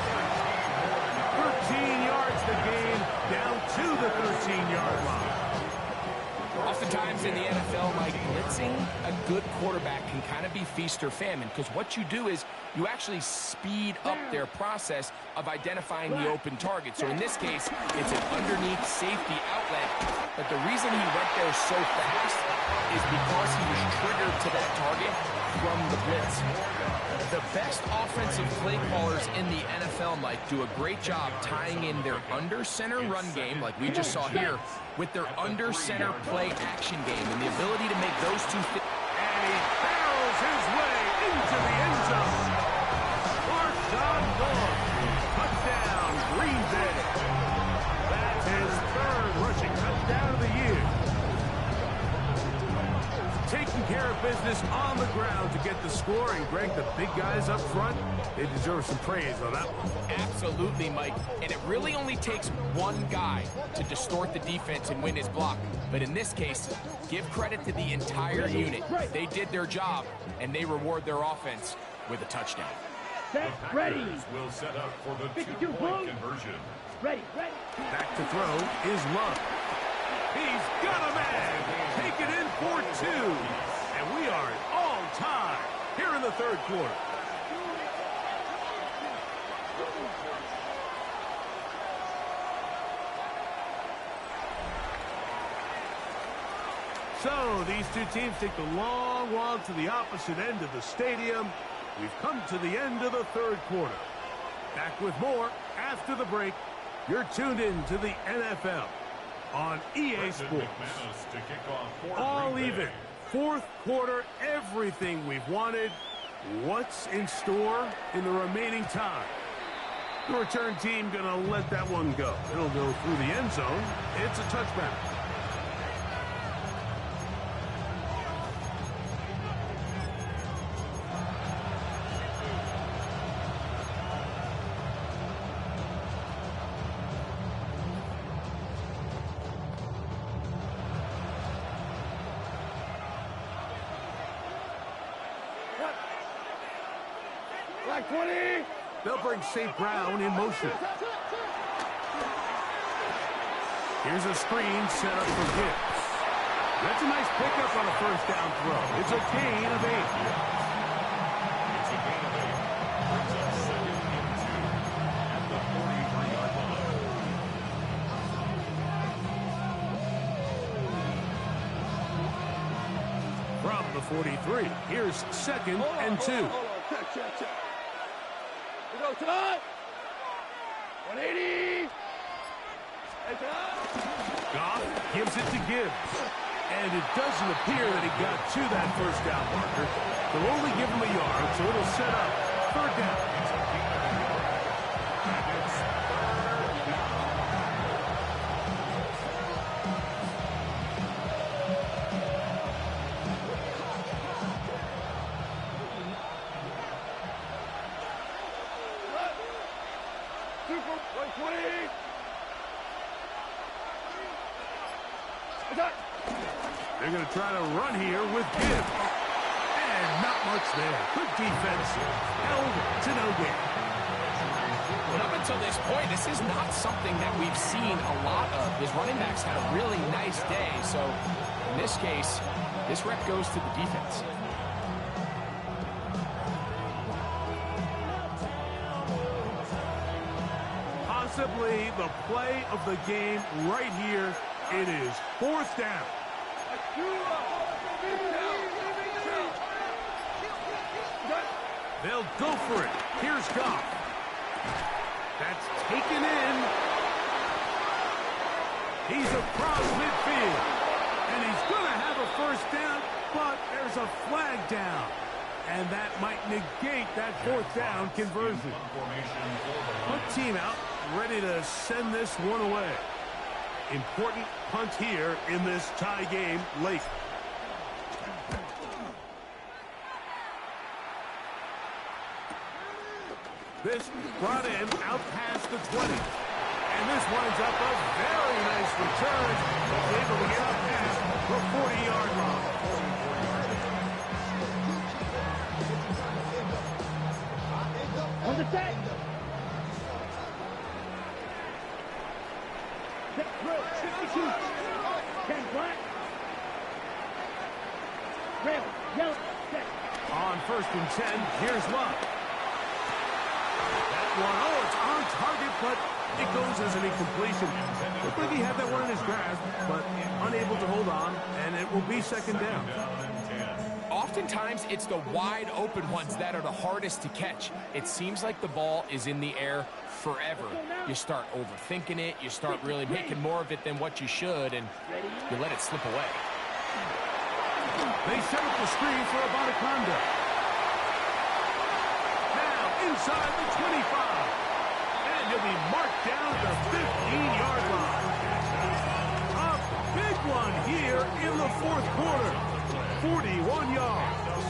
13 yards the gain, down to the 13-yard line. Oftentimes in the NFL, Mike, blitzing a good quarterback can kind of be feast or famine, because what you do is you actually speed up their process of identifying the open target. So in this case, it's an underneath safety outlet, but the reason he went there so fast is because he was triggered to that target from the blitz. The best offensive play callers in the NFL, Mike, do a great job tying in their under-center run game, like we just saw here, with their under-center play action game, and the ability to make those two fit. And he barrels his way into the end zone. Marshawn Lynch, touchdown, Green Bay. That's his third rushing touchdown of the year. Taking care of business on the ground to get the score, and Greg, the big guys up front, they deserve some praise on that one. Absolutely, Mike. And it really only takes one guy to distort the defense and win his block. But in this case, give credit to the entire unit. They did their job, and they reward their offense with a touchdown. Set, ready. Will set up for the 52 two-point points. conversion. Ready, ready. Back to throw is Love. He's got a man. Take it in for two. And we are at all time here in the third quarter. So these two teams take the long walk to the opposite end of the stadium. We've come to the end of the third quarter. Back with more after the break. You're tuned in to the NFL on EA Sports. All even. Fourth quarter, everything we've wanted. What's in store in the remaining time? The return team going to let that one go. It'll go through the end zone. It's a touchback. Black 20. They'll bring St. Brown in motion. Here's a screen set up for Gibbs. That's a nice pickup on a first down throw. It's a gain of 8. It's a gain of 8. Brings up 2nd and 2 at the 43-yard line. From the 43, here's 2nd and 2. Hold on. Check. We go time. 180. Hey, Goff gives it to Gibbs. And it doesn't appear that he got to that first down marker. They'll only give him a yard, so it'll set up third down. They're going to try to run here with Gibbs. And not much there. Good defense. Held to no gain. But up until this point, this is not something that we've seen a lot of. His running backs had a really nice day. So in this case, this rep goes to the defense. Possibly the play of the game right here. It is fourth down. They'll go for it. Here's Goff. That's taken in. He's across midfield. And he's going to have a first down, but there's a flag down. And that might negate that fourth down conversion. Punt team out, ready to send this one away. Important punt here in this tie game late. This brought him out past the 20. And this winds up a very nice return. He's able to get up past the 40-yard line. On the set. Set throw. 52. 10 black. 1st and 10. Here's Love. That one, oh, it's on target, but it goes as an incompletion. Looked like he had that one in his grasp, but unable to hold on, and it will be 2nd down. Oftentimes, it's the wide open ones that are the hardest to catch. It seems like the ball is in the air forever. You start overthinking it, you start really making more of it than what you should, and you let it slip away. They set up the screen for Abanikanda. Now inside the 25. And he'll be marked down at the 15-yard line. A big one here in the 4th quarter. 41 yards.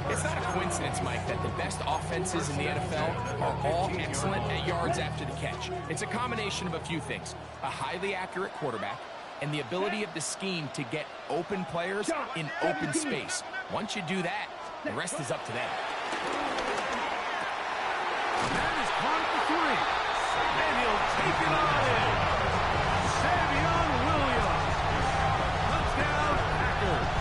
It's not a coincidence, Mike, that the best offenses in the NFL are all excellent at yards after the catch. It's a combination of a few things. A highly accurate quarterback and the ability of the scheme to get open players in open space. Once you do that, the rest is up to them. That is caught at the 3. And he'll take it on in. Savion Williams. Touchdown, Packers.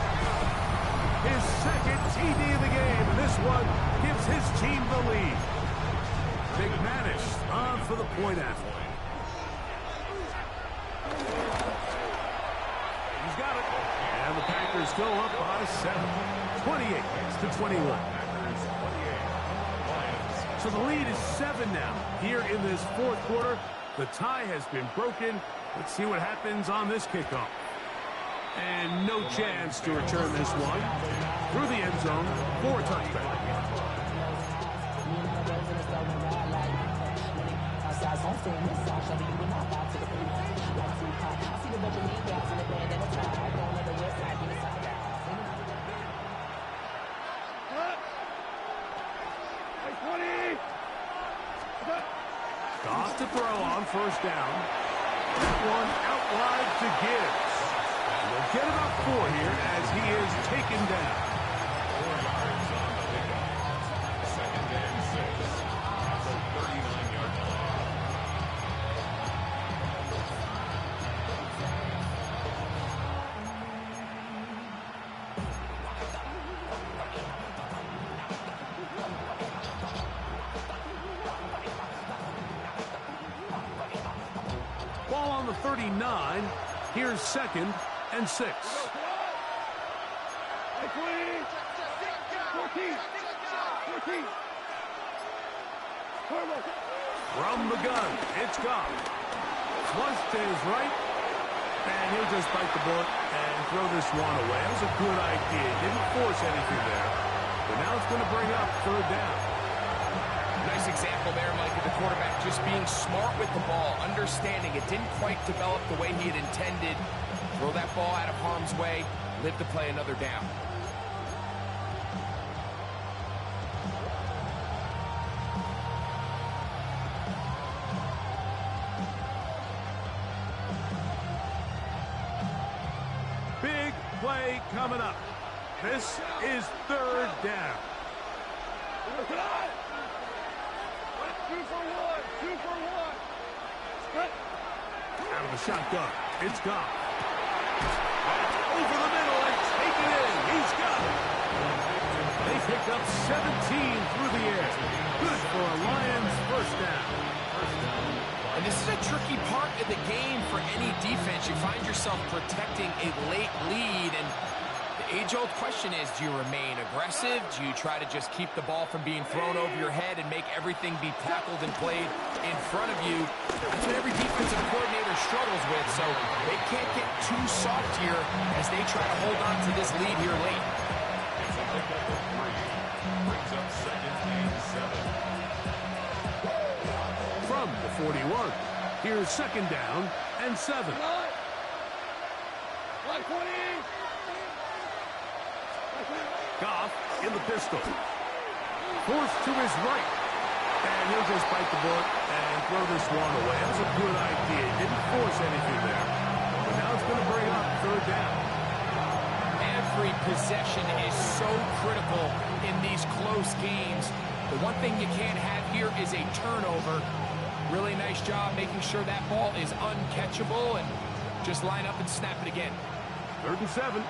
His 2nd TD of the game, and this one gives his team the lead. McManus on for the point after. He's got it. And the Packers go up by 7. 28-21. So the lead is 7 now. Here in this 4th quarter, the tie has been broken. Let's see what happens on this kickoff. And no chance to return this one through the end zone for a touchback. Goff to throw on 1st down. That one out wide to Gibbs. They'll get about 4 here as he is taken down. 4 yards on the pickup. 2nd and 6 at the 39-yard line. Ball on the 39. Here's 2nd and 6. 14. From the gun, it's Goff. Flush to his right, and he'll just bite the bullet and throw this one away. That was a good idea. Didn't force anything there. But now it's going to bring up 3rd down. Nice example there, Mike, of the quarterback just being smart with the ball, understanding it didn't quite develop the way he had intended. Throw that ball out of harm's way, live to play another down. Big play coming up. This is 3rd down. 2 for 1. Out of the shotgun, it's Goff. That's over the middle and taken in. He's got it. They pick up 17 through the air. Good for a Lions 1st down. And this is a tricky part of the game for any defense. You find yourself protecting a late lead, and the age-old question is, do you remain aggressive? Do you try to just keep the ball from being thrown over your head and make everything be tackled and played in front of you? That's what every defensive coordinator struggles with, so they can't get too soft here as they try to hold on to this lead here late. It's a pickup of 3. Brings up 2nd and 7. From the 41, here's 2nd down and 7. 120. Goff in the pistol. Forced to his right. And he'll just bite the bullet and throw this one away. That was a good idea. Didn't force anything there. But now it's going to bring up 3rd down. Every possession is so critical in these close games. The one thing you can't have here is a turnover. Really nice job making sure that ball is uncatchable, and just line up and snap it again. 3rd and 7.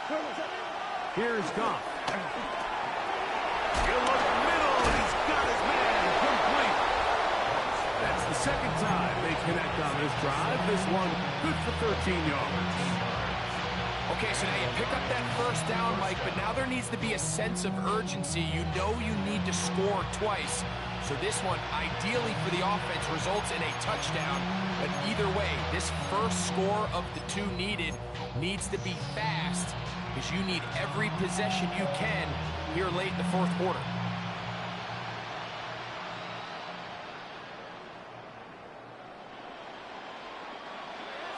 Here's Goff. He'll look middle, and he's got his man complete. That's the second time they connect on this drive. This one good for 13 yards. Okay, so now you pick up that first down, Mike, but now there needs to be a sense of urgency. You know you need to score twice. So this one, ideally for the offense, results in a touchdown. But either way, this first score of the two needed needs to be fast, because you need every possession you can here late in the fourth quarter.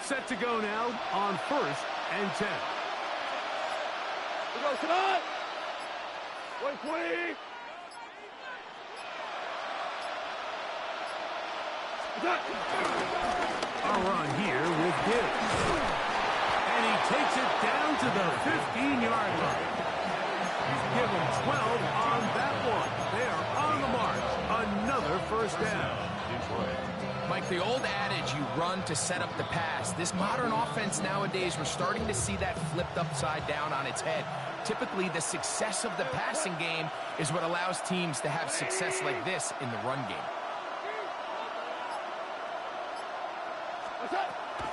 Set to go now on 1st and 10. We go tonight. 120. A run here with Gibbs. And he takes it down to the 15-yard line. He's given 12 on that one. They are on the march. Another first down. Mike, the old adage, you run to set up the pass. This modern offense nowadays, we're starting to see that flipped upside down on its head. Typically, the success of the passing game is what allows teams to have success like this in the run game.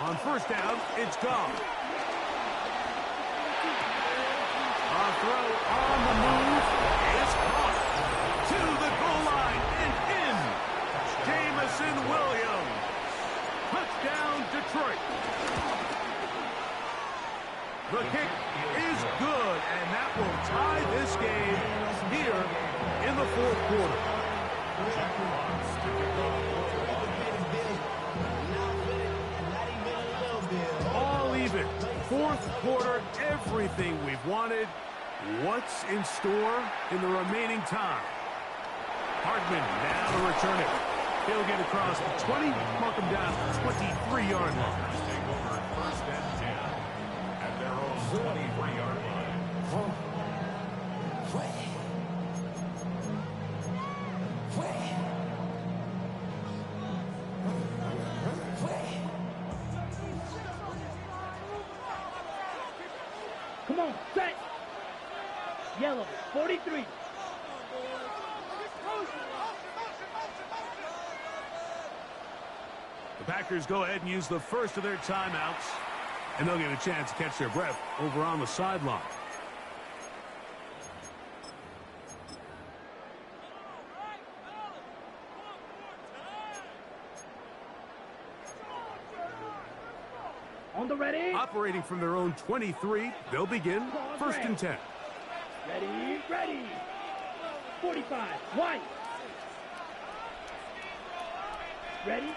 On first down, it's gone. A throw on the move is caught. To the goal line and in. Jameson Williams. Touchdown, Detroit. The kick is good, and that will tie this game here in the fourth quarter. All even. Fourth quarter, everything we've wanted. What's in store in the remaining time? Hardman now to return it. He'll get across the 20, mark him down to the 23-yard line. Take over 1st and 10 at their own 23-yard line. Come on, set. Yellow, 43. The Packers go ahead and use the first of their timeouts, and they'll get a chance to catch their breath over on the sideline. On the ready. Operating from their own 23, they'll begin 1st and 10. Ready, ready. 45, White. Ready.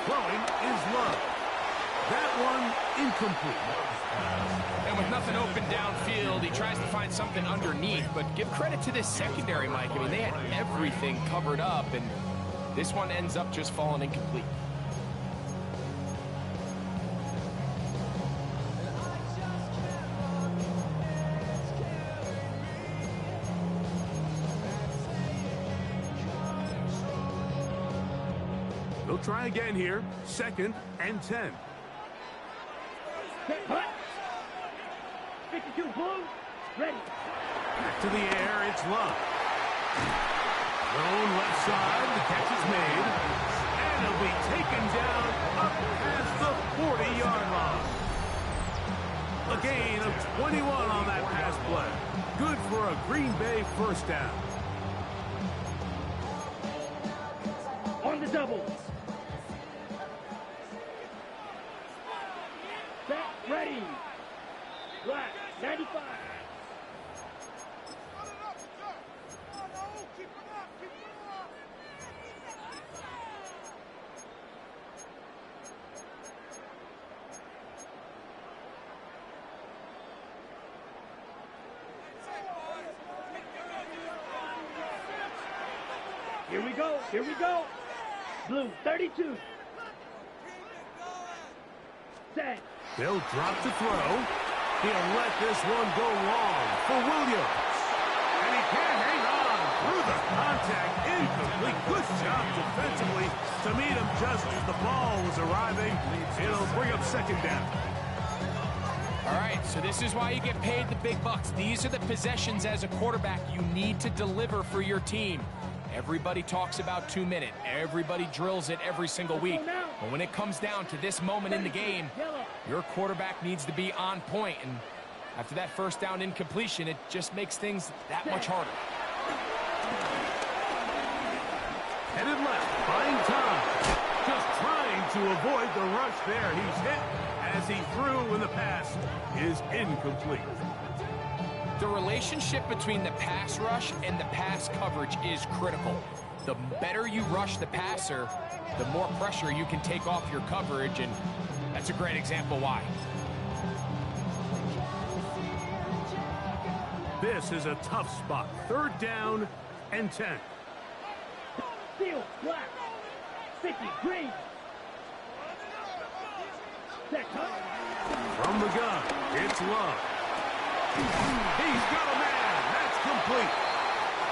Throwing is Love. That one incomplete. And with nothing open downfield, he tries to find something underneath. But give credit to this secondary, Mike. I mean, they had everything covered up, and this one ends up just falling incomplete. They'll try again here. 2nd and 10. Hut. 52, blue. Ready. Back to the air, it's Love. Thrown left side, the catch is made. And he'll be taken down up past the 40-yard line. A gain of 21 on that pass play. Good for a Green Bay first down. On the doubles. Set, ready. Black, 95. Here we go, here we go. Blue, 32. Set. They'll drop to throw. He'll let this one go long for Williams. And he can't hang on through the contact. Incomplete. Good job defensively to meet him just as the ball was arriving. It'll bring up 2nd down. All right, so this is why you get paid the big bucks. These are the possessions as a quarterback you need to deliver for your team. Everybody talks about 2 minute. Everybody drills it every single week. But when it comes down to this moment in the game, your quarterback needs to be on point. And after that first down incompletion, it just makes things that much harder. Headed left, buying time. Just trying to avoid the rush there. He's hit as he threw when the pass is incomplete. The relationship between the pass rush and the pass coverage is critical. The better you rush the passer, the more pressure you can take off your coverage, and that's a great example why. This is a tough spot. 3rd down and 10. Field, black. 50, green. Set, cut. From the gun, it's Love. He's got a man. That's complete.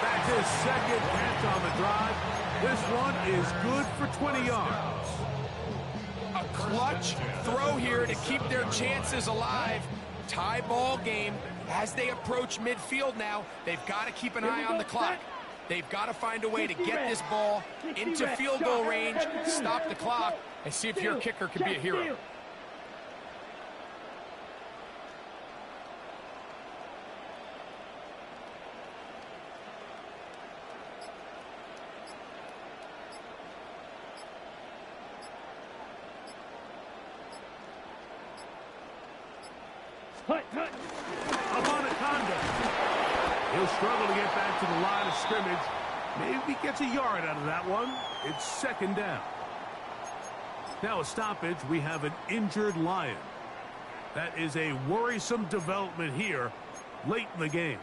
That's his 2nd catch on the drive. This one is good for 20 yards. A clutch throw here to keep their chances alive. Tie ball game. As they approach midfield now, they've got to keep an eye on the clock. They've got to find a way to get this ball into field goal range, stop the clock, and see if your kicker can be a hero. Abonaconda. He'll struggle to get back to the line of scrimmage. Maybe he gets a yard out of that one. It's 2nd down. Now a stoppage. We have an injured Lion. That is a worrisome development here late in the game.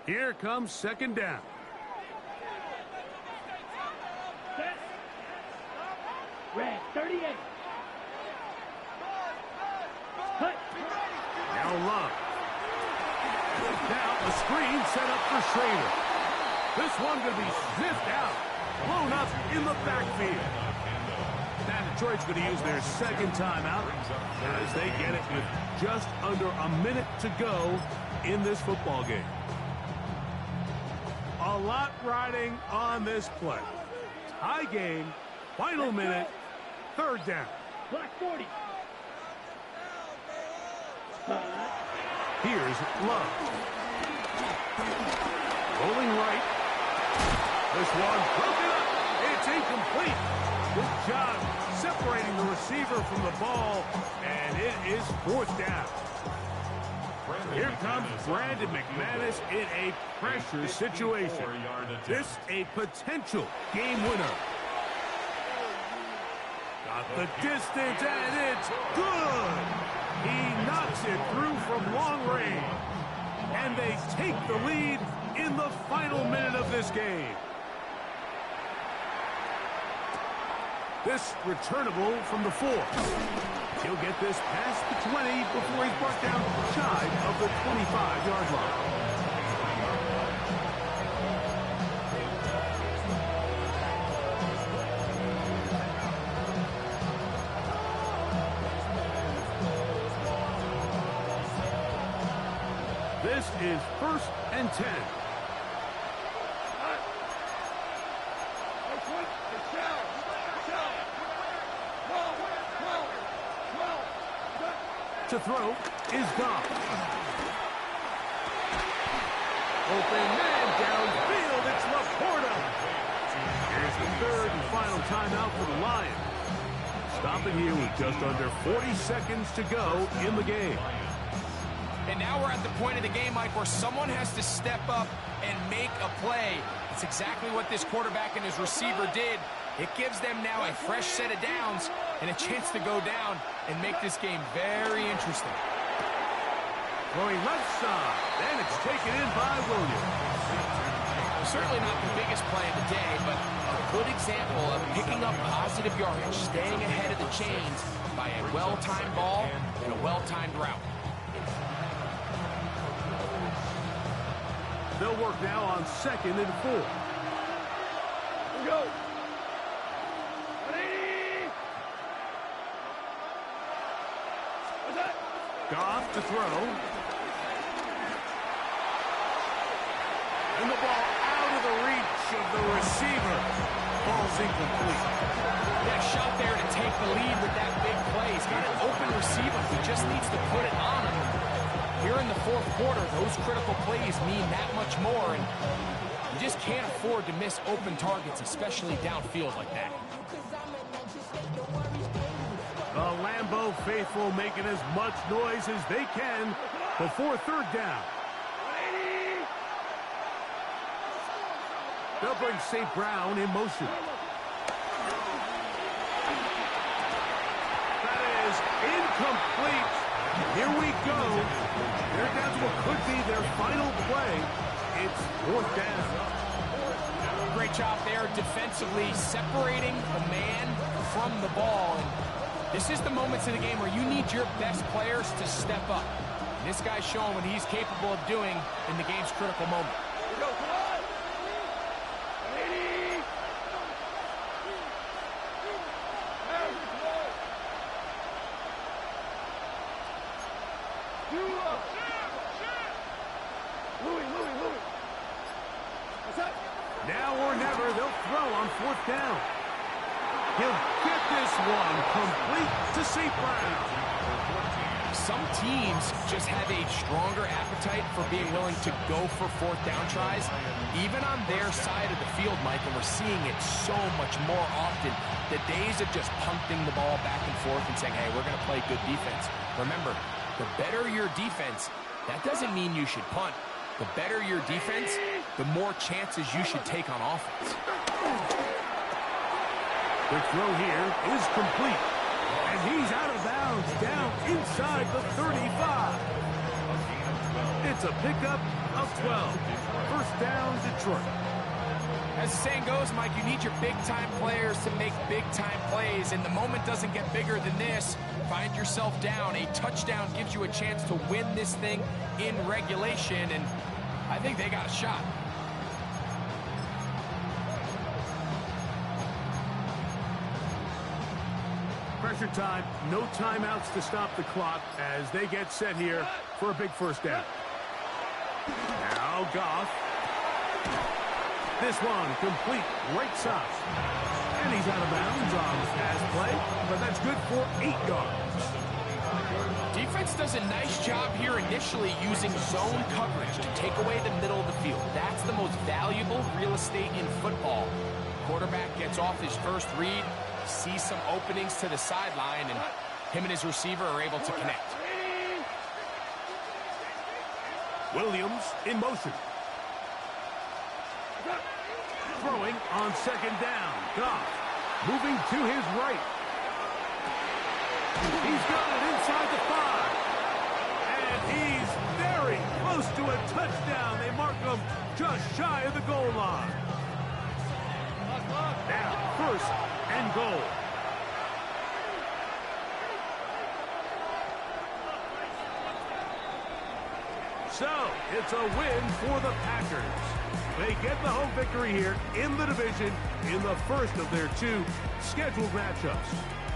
Here comes 2nd down. Red, 38. Cut. Now Love. Now a screen set up for Schrader. This one going to be sniffed out. Blown up in the backfield. Now Detroit's going to use their 2nd timeout as they get it with just under a minute to go in this football game. A lot riding on this play. Tie game, final minute, 3rd down. Black 40. Here's Love. Rolling right. This one broken up. It's incomplete. Good job separating the receiver from the ball, and it is 4th down. Here comes Brandon McManus in a pressure situation. This a potential game winner. Got the distance, and it's good. He knocks it through from long range. And they take the lead in the final minute of this game. This returnable from the 4. He'll get this past the 20 before he's brought down shy of the 25-yard line. This is 1st and 10. To throw is gone. Open man downfield. It's Laporta. Here's the 3rd and final timeout for the Lions. Stopping here with just under 40 seconds to go in the game. And now we're at the point of the game, Mike, where someone has to step up and make a play. It's exactly what this quarterback and his receiver did. It gives them now a fresh set of downs and a chance to go down and make this game very interesting. Going left side, and it's taken in by Williams. Certainly not the biggest play of the day, but a good example of picking up positive yardage, staying ahead of the chains by a well-timed ball and a well-timed route. They'll work now on 2nd and 4. Go. 180. What's that? Goff to throw. And the ball out of the reach of the receiver. Ball's incomplete. That shot there to take the lead with that big play. He's got an open receiver. He just needs to put it on him. Here in the 4th quarter, those critical plays mean that much more, and you just can't afford to miss open targets, especially downfield like that. The Lambeau faithful making as much noise as they can before 3rd down. 180. They'll bring St. Brown in motion. That is incomplete. Here we go. They're down to what could be their final play. It's 4th down. Great job there defensively, separating the man from the ball. And this is the moments in the game where you need your best players to step up. And this guy's showing what he's capable of doing in the game's critical moment. Go, come on. 180. Louis. What's that? Now or never, they'll throw on 4th down. He'll get this one complete to St. Brown. Some teams just have a stronger appetite for being willing to go for 4th down tries, even on their side of the field, Mike, and we're seeing it so much more often. The days of just punting the ball back and forth and saying, hey, we're going to play good defense. Remember, the better your defense, that doesn't mean you should punt. The better your defense, the more chances you should take on offense. The throw here is complete. And he's out of bounds down inside the 35. It's a pickup of 12. 1st down, Detroit. As the saying goes, Mike, you need your big-time players to make big-time plays, and the moment doesn't get bigger than this. Find yourself down. A touchdown gives you a chance to win this thing in regulation, and I think they got a shot. Pressure time, no timeouts to stop the clock as they get set here for a big 1st down. Now Goff. This one complete right side. And he's out of bounds on the pass play, but that's good for 8 yards. Defense does a nice job here initially using zone coverage to take away the middle of the field. That's the most valuable real estate in football. Quarterback gets off his first read, sees some openings to the sideline, and him and his receiver are able to connect. Williams in motion. Throwing on 2nd down. Goff moving to his right. He's got it inside the 5. And he's very close to a touchdown. They mark him just shy of the goal line. Now, 1st and goal. So, it's a win for the Packers. They get the home victory here in the division in the 1st of their 2 scheduled matchups.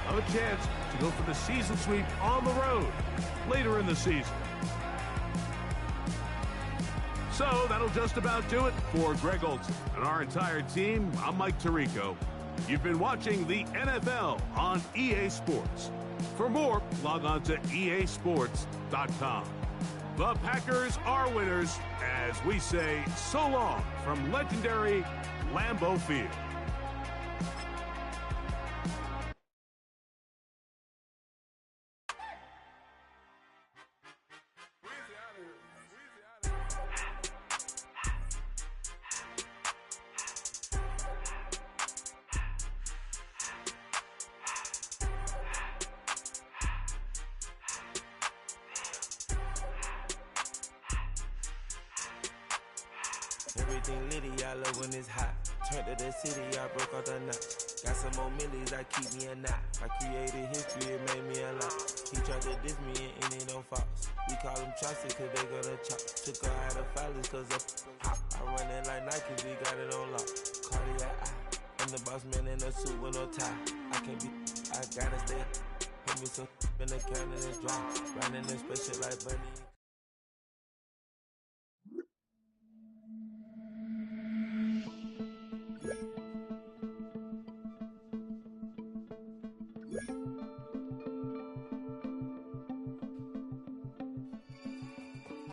Have a chance to go for the season sweep on the road later in the season. So that'll just about do it for Greg Olsen and our entire team. I'm Mike Tirico. You've been watching the NFL on EA Sports. For more, log on to easports.com. The Packers are winners as we say so long from legendary Lambeau Field. Everything litty, I love when it's hot. Turned to the city, I broke out the knot. Got some more millies, I keep me a knot. I created history, it made me a lot. He tried to diss me and it don't false. we call them chopsticks, cause they gonna chop. Took her out of filers, cause I run it like Nike, we got it on lock. Cardiac eye, I'm the boss man in a suit with no tie. I can't be, I gotta stay. Put me some in the can and it's dry. Riding in special like Bunny.